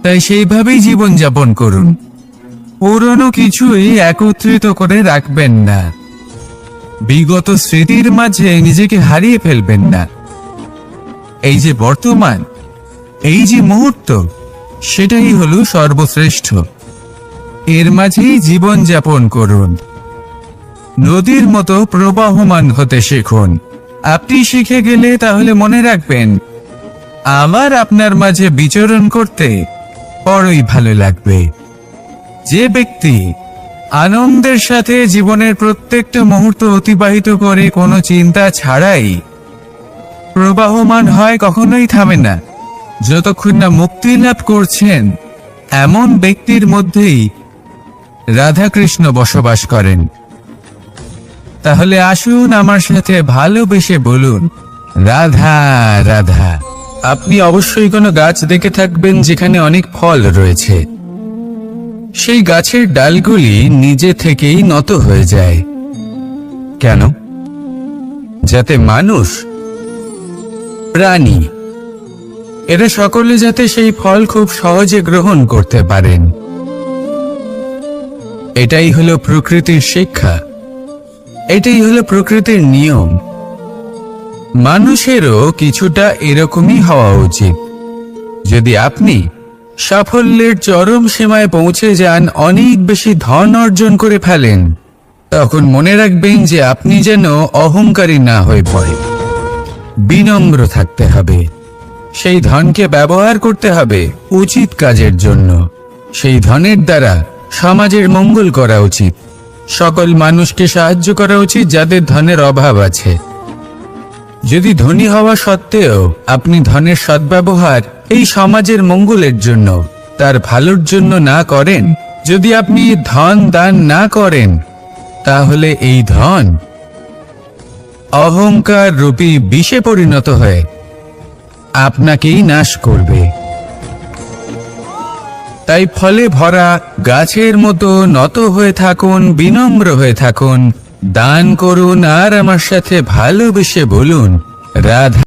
তাই সেইভাবেই জীবন যাপন করুন। পুরনো কিছুই একত্রিত করে রাখবেন না, বিগত স্মৃতির মাঝে নিজেকে হারিয়ে ফেলবেন না। এই যে বর্তমান, এই যে মুহূর্ত, সেটাই হলো সর্বশ্রেষ্ঠ। এর মাঝেই জীবন যাপন করুন। নদীর মতো প্রবাহমান হতে শিখুন। আপনি শিখে গেলে তাহলে মনে রাখবেন, আমার আপনার মাঝে বিচরণ করতে বড়ই ভালো লাগবে। যে ব্যক্তি আনন্দের সাথে জীবনের প্রত্যেকটা মুহূর্ত অতিবাহিত করে কোনো চিন্তা ছাড়াই প্রবাহমান হয়, কখনোই থামে না যতক্ষণ না মুক্তি লাভ করছেন, এমন ব্যক্তির মধ্যেই রাধাকৃষ্ণ বসবাস করেন। তাহলে আসুন আমার সাথে ভালোবেসে বলুন, রাধা রাধা। আপনি অবশ্যই কোনো গাছ দেখে থাকবেন যেখানে অনেক ফল রয়েছে। সেই গাছের ডালগুলি নিজে থেকেই নত হয়ে যায়। কেন? যাতে মানুষ, প্রাণী, এরা সকলে যাতে সেই ফল খুব সহজে গ্রহণ করতে পারেন। এটাই হলো প্রকৃতির শিক্ষা, এটাই হলো প্রকৃতির নিয়ম। মানুষেরও কিছুটা এরকমই হওয়া উচিত। যদি আপনি সাফল্যের চরম সীমায় পৌঁছে যান, অনেক বেশি ধন অর্জন করে ফেলেন, তখন মনে রাখবেন যে আপনি যেন অহংকারী না হয়ে পড়ে। বিনম্র থাকতে হবে। সেই ধনকে ব্যবহার করতে হবে উচিত কাজের জন্য। সেই ধনের দ্বারা সমাজের মঙ্গল করা উচিত। সকল মানুষকে সাহায্য করা উচিত যাদের ধনের অভাব আছে। যদি ধনী হওয়া সত্ত্বেও আপনি ধনের সদ্ব্যবহার এই সমাজের মঙ্গলের জন্য, তার ভালোর জন্য না করেন, যদি আপনি ধন দান না করেন, তাহলে এই ধন অহংকার রূপী বিষে পরিণত হয়ে আপনাকেই নাশ করবে। তাই ফলে ভরা গাছের মতো নত হয়ে থাকুন, বিনম্র হয়ে থাকুন, দান করুন, আর আমার সাথে ভালোবেসে বলুন, রাধা।